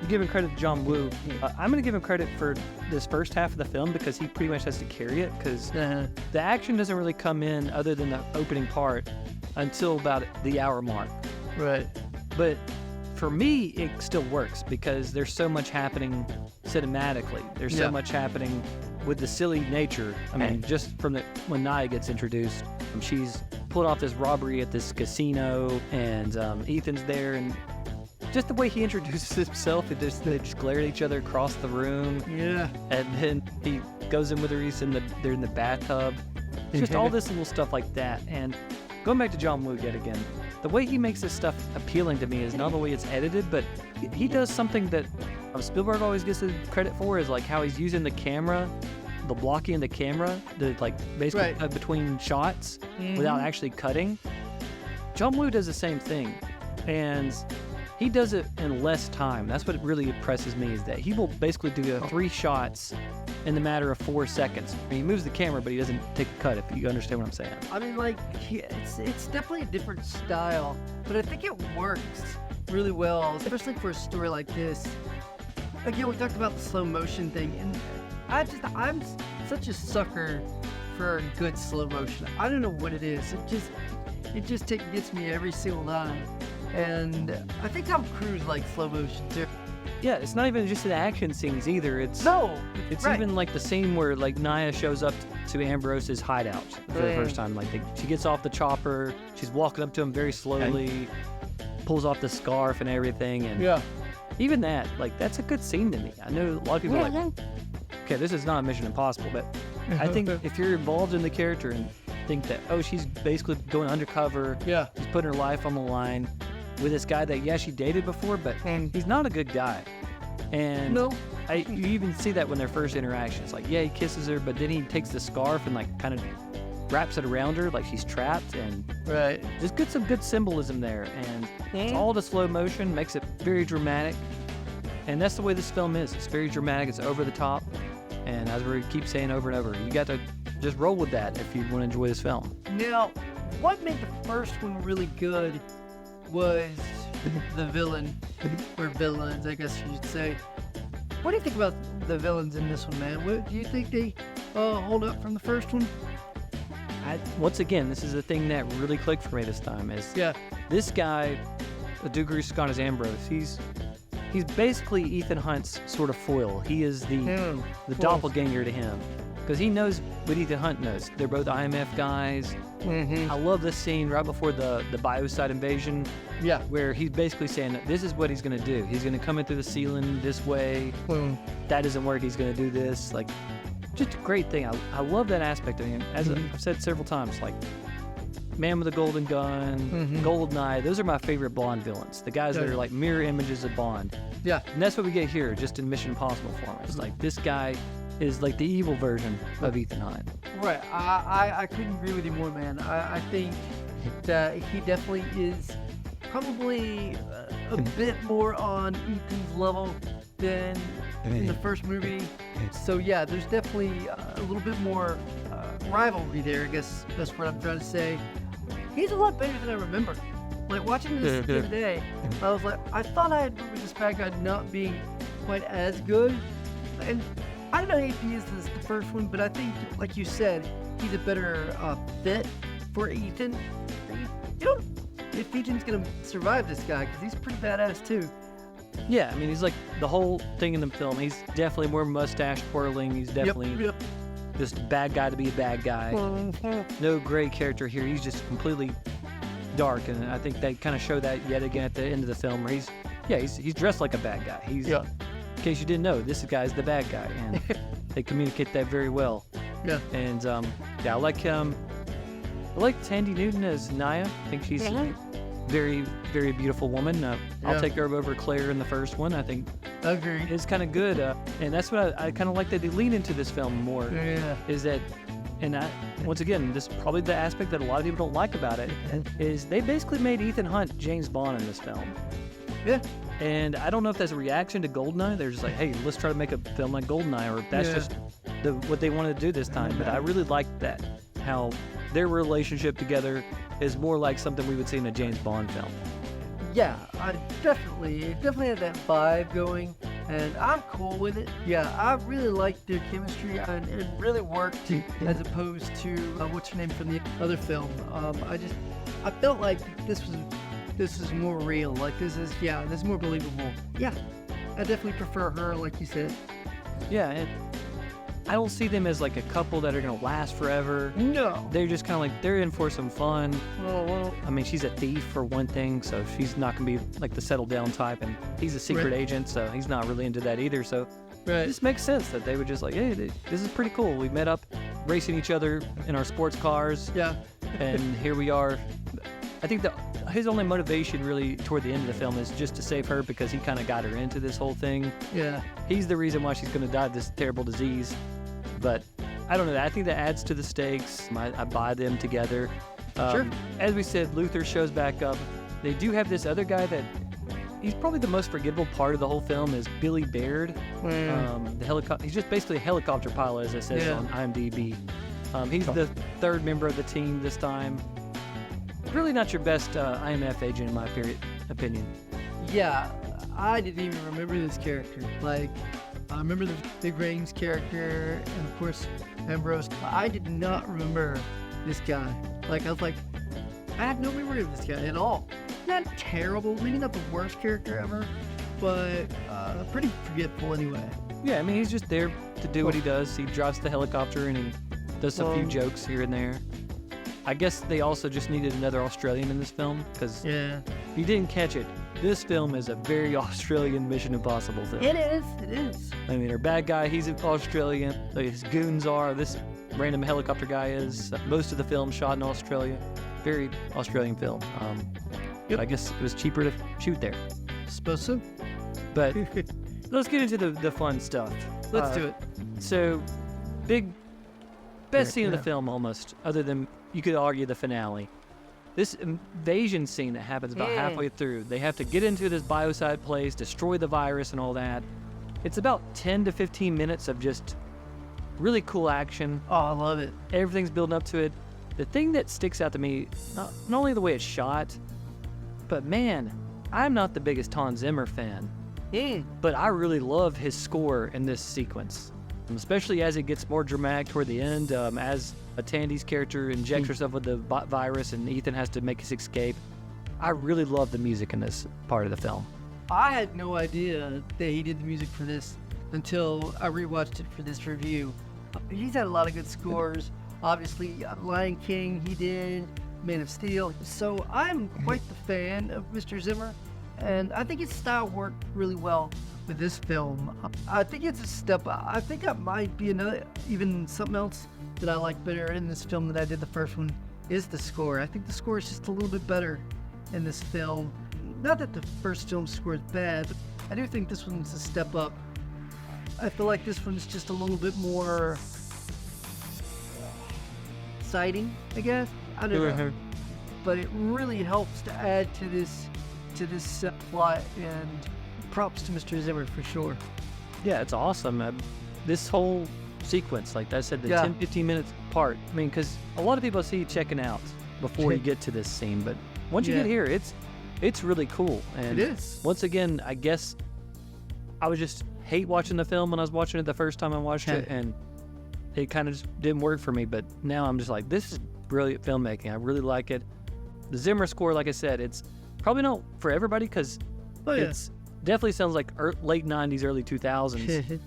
giving credit to John Woo, I'm going to give him credit for this first half of the film, because he pretty much has to carry it, because the action doesn't really come in other than the opening part until about the hour mark. Right. But for me, it still works because there's so much happening cinematically. There's so much happening with the silly nature. I mean, just from when Naya gets introduced, she's pulling off this robbery at this casino, and Ethan's there, and just the way he introduces himself, they just glare at each other across the room. Yeah. And then he goes in with her, they're in the bathtub. Just all this little stuff like that. And going back to John Woo yet again, the way he makes this stuff appealing to me is not the way it's edited, but he does something that Spielberg always gets the credit for, is like how he's using the camera, the blocking of the camera, to like basically cut between shots without actually cutting. John Woo does the same thing, and he does it in less time. That's what really impresses me, is that he will basically do 3 shots in the matter of 4 seconds. I mean, he moves the camera, but he doesn't take a cut, if you understand what I'm saying. I mean, like, it's definitely a different style, but I think it works really well, especially for a story like this. Again, we talked about the slow motion thing, and I'm such a sucker for good slow motion. I don't know what it is. It just gets me every single time. And I think Tom Cruise likes slow motion too. Yeah, it's not even just the action scenes either. It's even like the scene where like Naya shows up to Ambrose's hideout for the first time. Like she gets off the chopper, she's walking up to him very slowly, pulls off the scarf and everything, and even that, like, that's a good scene to me. I know a lot of people are like, okay, this is not Mission Impossible, but I think if you're involved in the character and think that, oh, she's basically going undercover, she's putting her life on the line with this guy that, she dated before, but he's not a good guy. And you even see that when their first interaction. It's like, he kisses her, but then he takes the scarf and like kind of wraps it around her like she's trapped, and just get some good symbolism there. And it's all the slow motion, makes it very dramatic. And that's the way this film is. It's very dramatic, it's over the top. And as we keep saying over and over, you got to just roll with that if you want to enjoy this film. Now, what made the first one really good was the villain, or villains, I guess you should say. What do you think about the villains in this one, man? Do you think they hold up from the first one? Once again, this is the thing that really clicked for me this time. Is this guy, Douglas Scott as Ambrose, he's basically Ethan Hunt's sort of foil. He is the doppelganger to him, because he knows what Ethan Hunt knows. They're both IMF guys. I love this scene right before the biocide invasion, where he's basically saying that this is what he's going to do. He's going to come in through the ceiling this way. That doesn't work. He's going to do this. Like, just a great thing. I love that aspect. I mean, as I've said several times, like Man with a Golden Gun, Goldeneye, those are my favorite Bond villains. The guys that are like mirror images of Bond. Yeah. And that's what we get here, just in Mission Impossible form. It's like this guy is like the evil version of Ethan Hunt. Right. I couldn't agree with you more, man. I think that he definitely is probably a bit more on Ethan's level than in the first movie. So yeah, there's definitely a little bit more rivalry there, I guess that's what I'm trying to say. He's a lot better than I remember. Like, watching this the other day, I was like, I thought I had remembered this bad guy not being quite as good. And I don't know if he is the first one, but I think, like you said, he's a better fit for Ethan. You know, if Ethan's gonna survive this guy, because he's pretty badass too. Yeah, I mean, he's like the whole thing in the film. He's definitely more mustache twirling. He's definitely just a bad guy to be a bad guy. No gray character here. He's just completely dark, and I think they kind of show that yet again at the end of the film, where he's dressed like a bad guy. In case you didn't know, this guy's the bad guy, and they communicate that very well. Yeah. And I like Tandy Newton as Naya. I think she's a very, very beautiful woman. I'll take her over Claire in the first one. I think Agreed. it's kind of good, and that's what I kind of like that they lean into this film more. Yeah. Is that, and once again, this is probably the aspect that a lot of people don't like about it, is they basically made Ethan Hunt James Bond in this film. Yeah. And I don't know if that's a reaction to GoldenEye. They're just like, hey, let's try to make a film like GoldenEye, or if that's just what they wanted to do this time. But I really like that, how their relationship together is more like something we would see in a James Bond film. Yeah, I definitely had that vibe going, and I'm cool with it. Yeah, I really liked their chemistry, and it really worked as opposed to what's her name from the other film. I felt like this is more real. Like this is more believable. Yeah, I definitely prefer her, like you said. Yeah, and I don't see them as like a couple that are gonna last forever. No. They're just kind of like, they're in for some fun. Well. I mean, she's a thief for one thing, so she's not gonna be like the settled down type, and he's a secret agent, so he's not really into that either. So it just makes sense that they would just like, hey, this is pretty cool. We met up racing each other in our sports cars. Yeah. And here we are. I think his only motivation really toward the end of the film is just to save her, because he kind of got her into this whole thing. Yeah. He's the reason why she's going to die of this terrible disease. But I don't know. I think that adds to the stakes. I buy them together. Sure. As we said, Luther shows back up. They do have this other guy that he's probably the most forgettable part of the whole film is Billy Baird. He's just basically a helicopter pilot, as it says on IMDb. He's the third member of the team this time. Really not your best IMF agent in my opinion. Yeah, I didn't even remember this character. Like, I remember the Big Brains character, and of course, Ambrose. I did not remember this guy. Like, I was like, I had no memory of this guy at all. Not terrible, maybe not the worst character ever, but pretty forgetful anyway. Yeah, I mean, he's just there to do what he does. He drives the helicopter and he does a few jokes here and there. I guess they also just needed another Australian in this film, because if you didn't catch it, this film is a very Australian Mission Impossible film. It is. I mean, our bad guy, he's Australian. His goons are. This random helicopter guy is. Most of the film shot in Australia. Very Australian film. I guess it was cheaper to shoot there. Suppose so. But let's get into the fun stuff. Let's do it. So, best scene of the film almost, other than, you could argue, the finale. This invasion scene that happens about halfway through. They have to get into this biocide place, destroy the virus and all that. It's about 10 to 15 minutes of just really cool action. Oh, I love it. Everything's building up to it. The thing that sticks out to me, not only the way it's shot, but man, I'm not the biggest Hans Zimmer fan. But I really love his score in this sequence. Especially as it gets more dramatic toward the end, as Tandy's character injects herself with the virus and Ethan has to make his escape. I really love the music in this part of the film. I had no idea that he did the music for this until I rewatched it for this review. He's had a lot of good scores. Obviously, Lion King he did, Man of Steel. So I'm quite the fan of Mr. Zimmer, and I think his style worked really well with this film. I think it's a step. I think that might be even something else that I like better in this film than I did the first one is the score. I think the score is just a little bit better in this film. Not that the first film's score is bad, but I do think this one's a step up. I feel like this one's just a little bit more exciting, I guess. I don't know. But it really helps to add to this to this plot, and props to Mr. Zimmer for sure. Yeah, it's awesome. This whole sequence, like I said, the 10-15 minutes part. I mean, because a lot of people see you checking out before you get to this scene, but once you get here, it's really cool. And it is. Once again, I guess I would just hate watching the film when I was watching it the first time I watched it, and it kind of just didn't work for me. But now I'm just like, this is brilliant filmmaking. I really like it. The Zimmer score, like I said, it's probably not for everybody because it's definitely sounds like late 90s, early 2000s,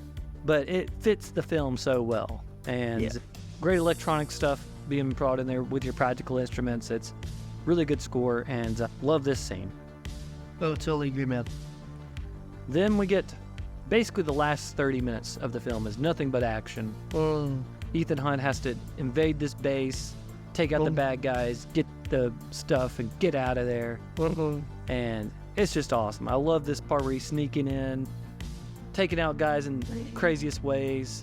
but it fits the film so well. And great electronic stuff being brought in there with your practical instruments. It's really good score, and love this scene. Oh, totally agree, man. Then we get basically the last 30 minutes of the film is nothing but action. Ethan Hunt has to invade this base, take out the bad guys, get the stuff, and get out of there. And it's just awesome. I love this part where he's sneaking in, taking out guys in craziest ways.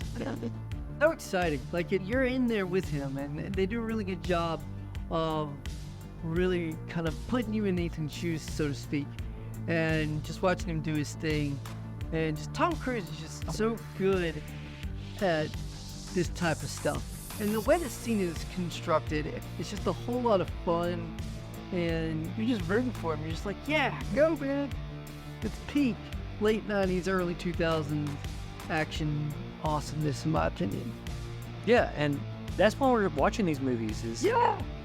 So exciting. Like, you're in there with him, and they do a really good job of really kind of putting you in Ethan's shoes, so to speak, and just watching him do his thing. And just Tom Cruise is just so good at this type of stuff. And the way the scene is constructed, it's just a whole lot of fun, and you're just rooting for him. You're just like, yeah, go, man. It's peak late 90s, early 2000s action awesomeness, in my opinion. Yeah, and that's why we're watching these movies, is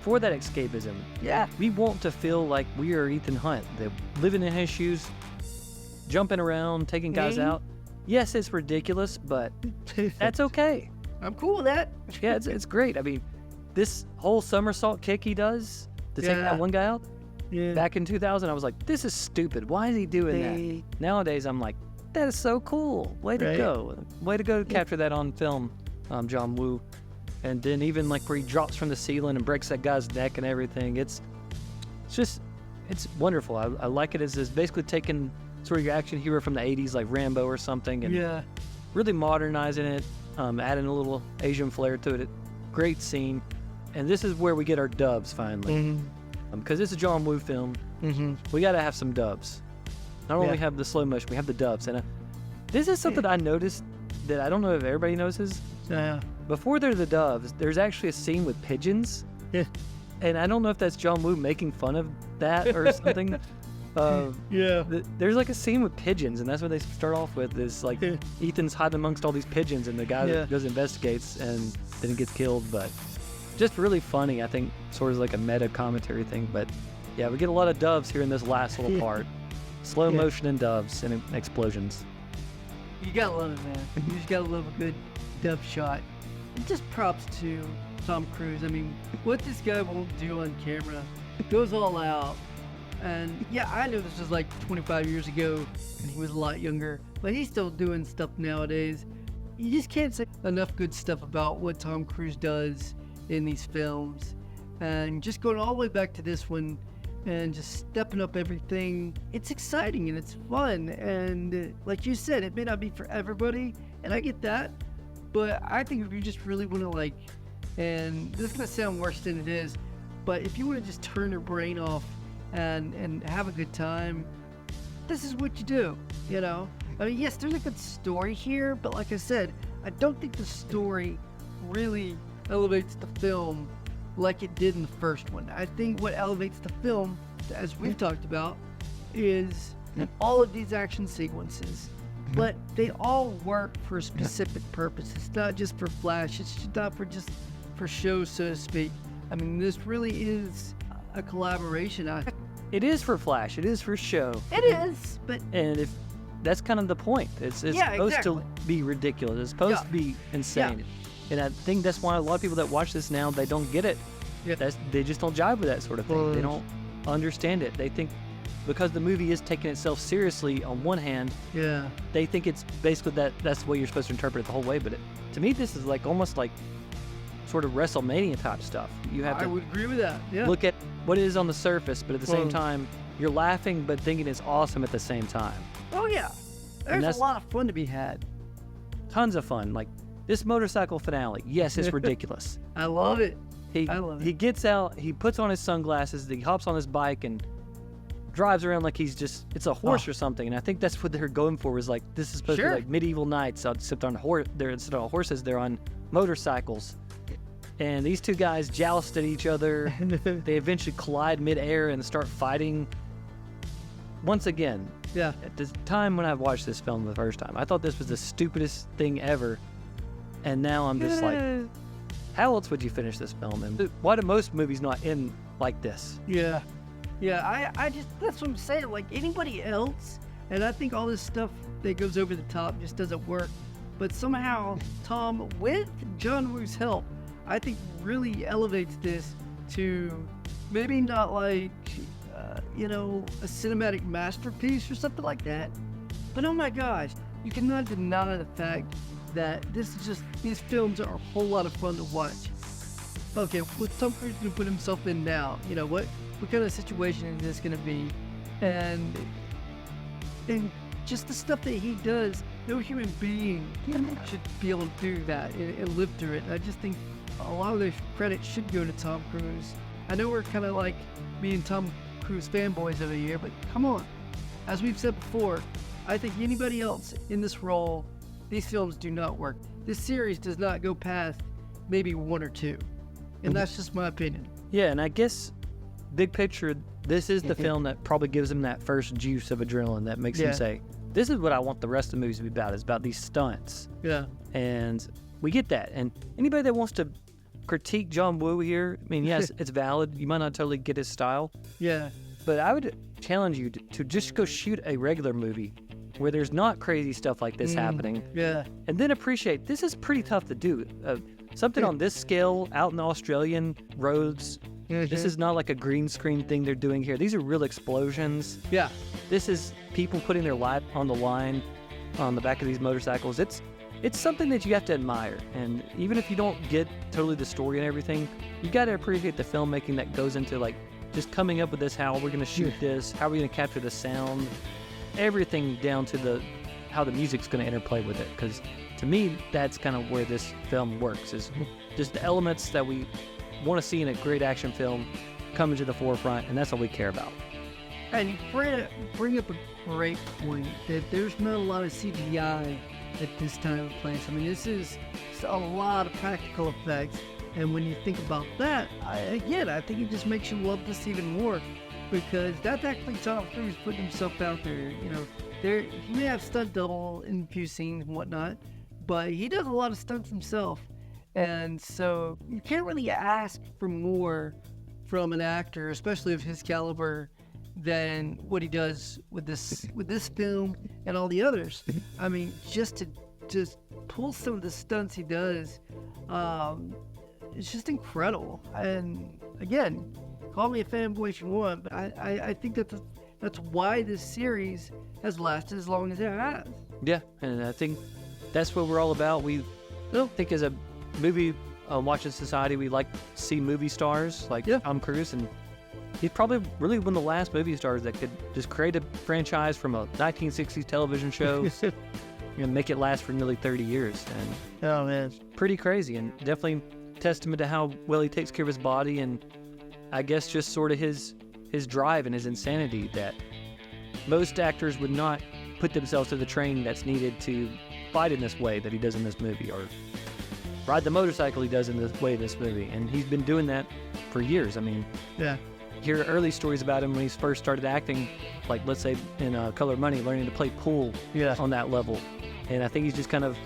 for that escapism. Yeah. We want to feel like we are Ethan Hunt, that living in his shoes, jumping around, taking guys out. Yes, it's ridiculous, but that's okay. I'm cool with that. Yeah, it's great. I mean, this whole somersault kick he does to take that one guy out, back in 2000, I was like, this is stupid. Why is he doing that? Nowadays, I'm like, that is so cool. Way to go. Way to go to capture that on film, John Woo. And then even like where he drops from the ceiling and breaks that guy's neck and everything. It's wonderful. I like it as basically taking sort of your action hero from the 80s, like Rambo or something, and really modernizing it, adding a little Asian flair to it. Great scene. And this is where we get our dubs finally. Because it's a John Woo film, we got to have some dubs. Not only have the slow motion, we have the dubs. And this is something I noticed that I don't know if everybody notices. Before there's the dubs, there's actually a scene with pigeons. And I don't know if that's John Woo making fun of that or something. There's like a scene with pigeons, and that's what they start off with, is like Ethan's hiding amongst all these pigeons, and the guy goes and investigates and then he gets killed. But just really funny, I think, sort of like a meta commentary thing. But yeah, we get a lot of doves here in this last little part. Slow motion and doves and explosions. You gotta love it, man. You just gotta love a good dove shot. And just props to Tom Cruise. I mean, what this guy won't do on camera, goes all out. And yeah, I know this was like 25 years ago and he was a lot younger, but he's still doing stuff nowadays. You just can't say enough good stuff about what Tom Cruise does in these films. And just going all the way back to this one and just stepping up everything, it's exciting and it's fun. And like you said, it may not be for everybody, and I get that, but I think if you just really want to, like, and this is going to sound worse than it is, but if you want to just turn your brain off and have a good time, this is what you do, you know? I mean, yes, there's a good story here, but like I said, I don't think the story really elevates the film like it did in the first one. I think what elevates the film, as we've talked about, is all of these action sequences, but they all work for a specific purpose. It's not just for flash, it's not for show, so to speak. I mean, this really is a collaboration. It is for flash, it is for show. It is, but... And if that's kind of the point. It's supposed to be ridiculous. It's supposed to be insane. And I think that's why a lot of people that watch this now, they don't get it. They just don't jive with that sort of thing. They don't understand it. They think because the movie is taking itself seriously on one hand, they think it's basically that's the way you're supposed to interpret it the whole way. But to me, this is like almost like sort of WrestleMania type stuff. You have to I would agree with that. look at what it is on the surface, but at the same time, you're laughing but thinking it's awesome at the same time. Oh yeah, there's a lot of fun to be had. Tons of fun. Like this motorcycle finale. Yes, it's ridiculous. I love it. He gets out, he puts on his sunglasses, he hops on his bike and drives around like it's a horse or something. And I think that's what they're going for, was like, this is supposed to be like medieval knights, except on instead of horses, they're on motorcycles. And these two guys joust at each other. They eventually collide midair and start fighting. Once again, at the time when I watched this film the first time, I thought this was the stupidest thing ever. And now I'm just like, how else would you finish this film? And why do most movies not end like this? Yeah, I just, that's what I'm saying. Like, anybody else, and I think all this stuff that goes over the top just doesn't work. But somehow, Tom, with John Woo's help, I think really elevates this to maybe not like, a cinematic masterpiece or something like that. But oh my gosh, you cannot deny the fact that these films are a whole lot of fun to watch. Okay, what's Tom Cruise gonna put himself in now? What kind of situation is this gonna be? And just the stuff that he does, no human being should be able to do that and live through it. And I just think a lot of the credit should go to Tom Cruise. I know we're kind of like being Tom Cruise fanboys over here, but come on. As we've said before, I think anybody else in this role, these films do not work. This series does not go past maybe one or two. And that's just my opinion. Yeah, and I guess, big picture, this is the film that probably gives him that first juice of adrenaline that makes him say, this is what I want the rest of the movies to be about. It's about these stunts. Yeah. And we get that. And anybody that wants to critique John Woo here, I mean, yes, it's valid. You might not totally get his style. Yeah. But I would challenge you to just go shoot a regular movie where there's not crazy stuff like this happening. Yeah. And then appreciate, this is pretty tough to do. Something on this scale, out in the Australian roads, this is not like a green screen thing they're doing here. These are real explosions. Yeah. This is people putting their life on the line on the back of these motorcycles. It's something that you have to admire. And even if you don't get totally the story and everything, you got to appreciate the filmmaking that goes into like just coming up with this, how we're going to shoot this, how we're going to capture the sound, everything down to how the music's going to interplay with it. Because to me, that's kind of where this film works, is just the elements that we want to see in a great action film coming to the forefront, and that's all we care about. And you bring up a great point that there's not a lot of CGI at this time and place. I mean, this is a lot of practical effects, and when you think about that, I think it just makes you love this even more, because that's actually Tom Cruise putting himself out there. He may have stunt double in a few scenes and whatnot, but he does a lot of stunts himself, and so you can't really ask for more from an actor, especially of his caliber, than what he does with this film and all the others. I mean, just pull some of the stunts he does, it's just incredible. And again, call me a fanboy if you want, but I think that's why this series has lasted as long as it has. Yeah, and I think that's what we're all about. We don't think as a movie watching society, we like to see movie stars like Tom Cruise, and he's probably really one of the last movie stars that could just create a franchise from a 1960s television show and make it last for nearly 30 years. And oh man, pretty crazy, and definitely testament to how well he takes care of his body, and I guess just sort of his drive and his insanity that most actors would not put themselves to the training that's needed to fight in this way that he does in this movie, or ride the motorcycle he does in this way in this movie. And he's been doing that for years. I mean, hear early stories about him when he first started acting, like let's say in Color of Money, learning to play pool on that level. And I think he's just kind of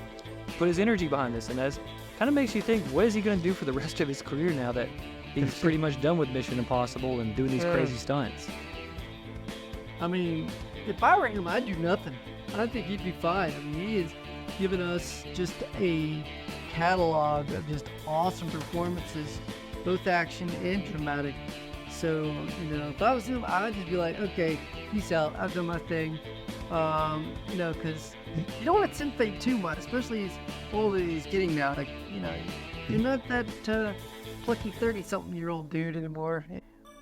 put his energy behind this, and that kind of makes you think, what is he going to do for the rest of his career now that he's pretty much done with Mission Impossible and doing these crazy stunts? I mean, if I were him, I'd do nothing. I think he'd be fine. I mean, he has given us just a catalog of just awesome performances, both action and dramatic. So, if I was him, I'd just be like, okay, peace out. I've done my thing. Because you don't want to sympathize too much, especially as old as he's getting now. Like, you're not that plucky 30-something-year-old dude anymore.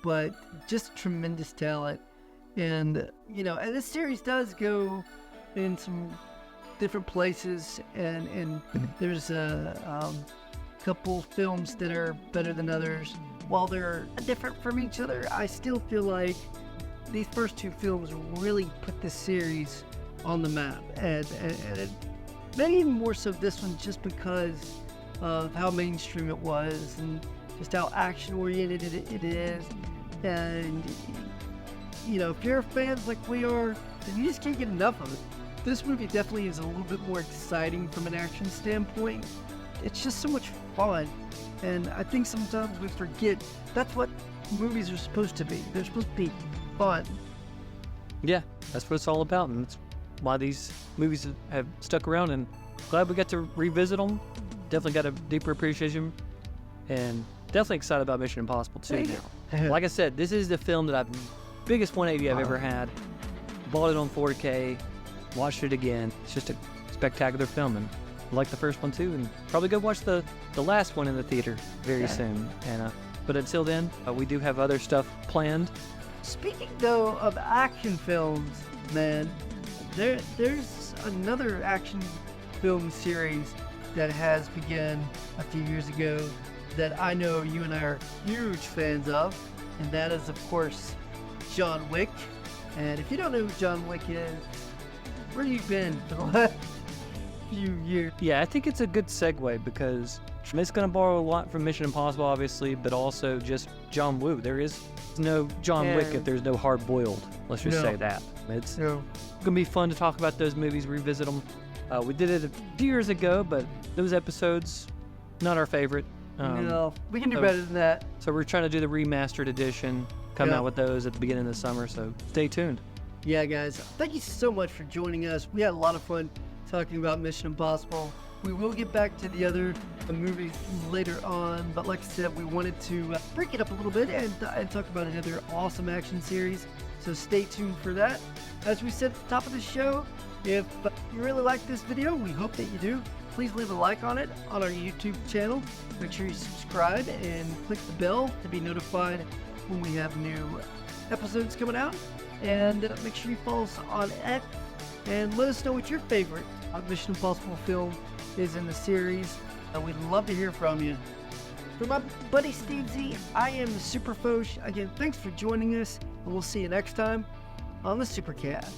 But just tremendous talent. And, and this series does go in some different places, and there's a couple films that are better than others. While they're different from each other, I still feel like these first two films really put the series on the map, and maybe even more so this one, just because of how mainstream it was and just how action-oriented it is. And, you know, if you're fans like we are, then you just can't get enough of it. This movie definitely is a little bit more exciting from an action standpoint. It's just so much fun. And I think sometimes we forget that's what movies are supposed to be. They're supposed to be fun. Yeah, that's what it's all about, and that's why these movies have stuck around, and glad we got to revisit them. Definitely got a deeper appreciation, and definitely excited about Mission Impossible 2 now. Like I said, this is the film that biggest 180 I've ever had. Bought it on 4K, watched it again. It's just a spectacular film, and I like the first one too, and probably go watch the last one in the theater very soon. And but until then, we do have other stuff planned. Speaking though of action films, man, there's another action film series that has begun a few years ago that I know you and I are huge fans of, and that is of course John Wick. And if you don't know who John Wick is, where have you been for the last few years? Yeah, I think it's a good segue because it's going to borrow a lot from Mission Impossible, obviously, but also just John Woo. There is no John Wick if there's no Hard Boiled. Let's just say that. It's going to be fun to talk about those movies, revisit them. We did it a few years ago, but those episodes, not our favorite. No, we can do better than that. So we're trying to do the remastered edition, come out with those at the beginning of the summer, so stay tuned. Yeah, guys, thank you so much for joining us. We had a lot of fun talking about Mission Impossible. We will get back to the other movies later on, but like I said, we wanted to break it up a little bit and talk about another awesome action series, so stay tuned for that. As we said at the top of the show, if you really like this video, we hope that you do. Please leave a like on it on our YouTube channel. Make sure you subscribe and click the bell to be notified when we have new episodes coming out. And make sure you follow us on X and let us know what your favorite Mission Impossible film is in the series. We'd love to hear from you. For my buddy Steve Z, I am the Super Foch. Again, thanks for joining us, and we'll see you next time on the Supercast.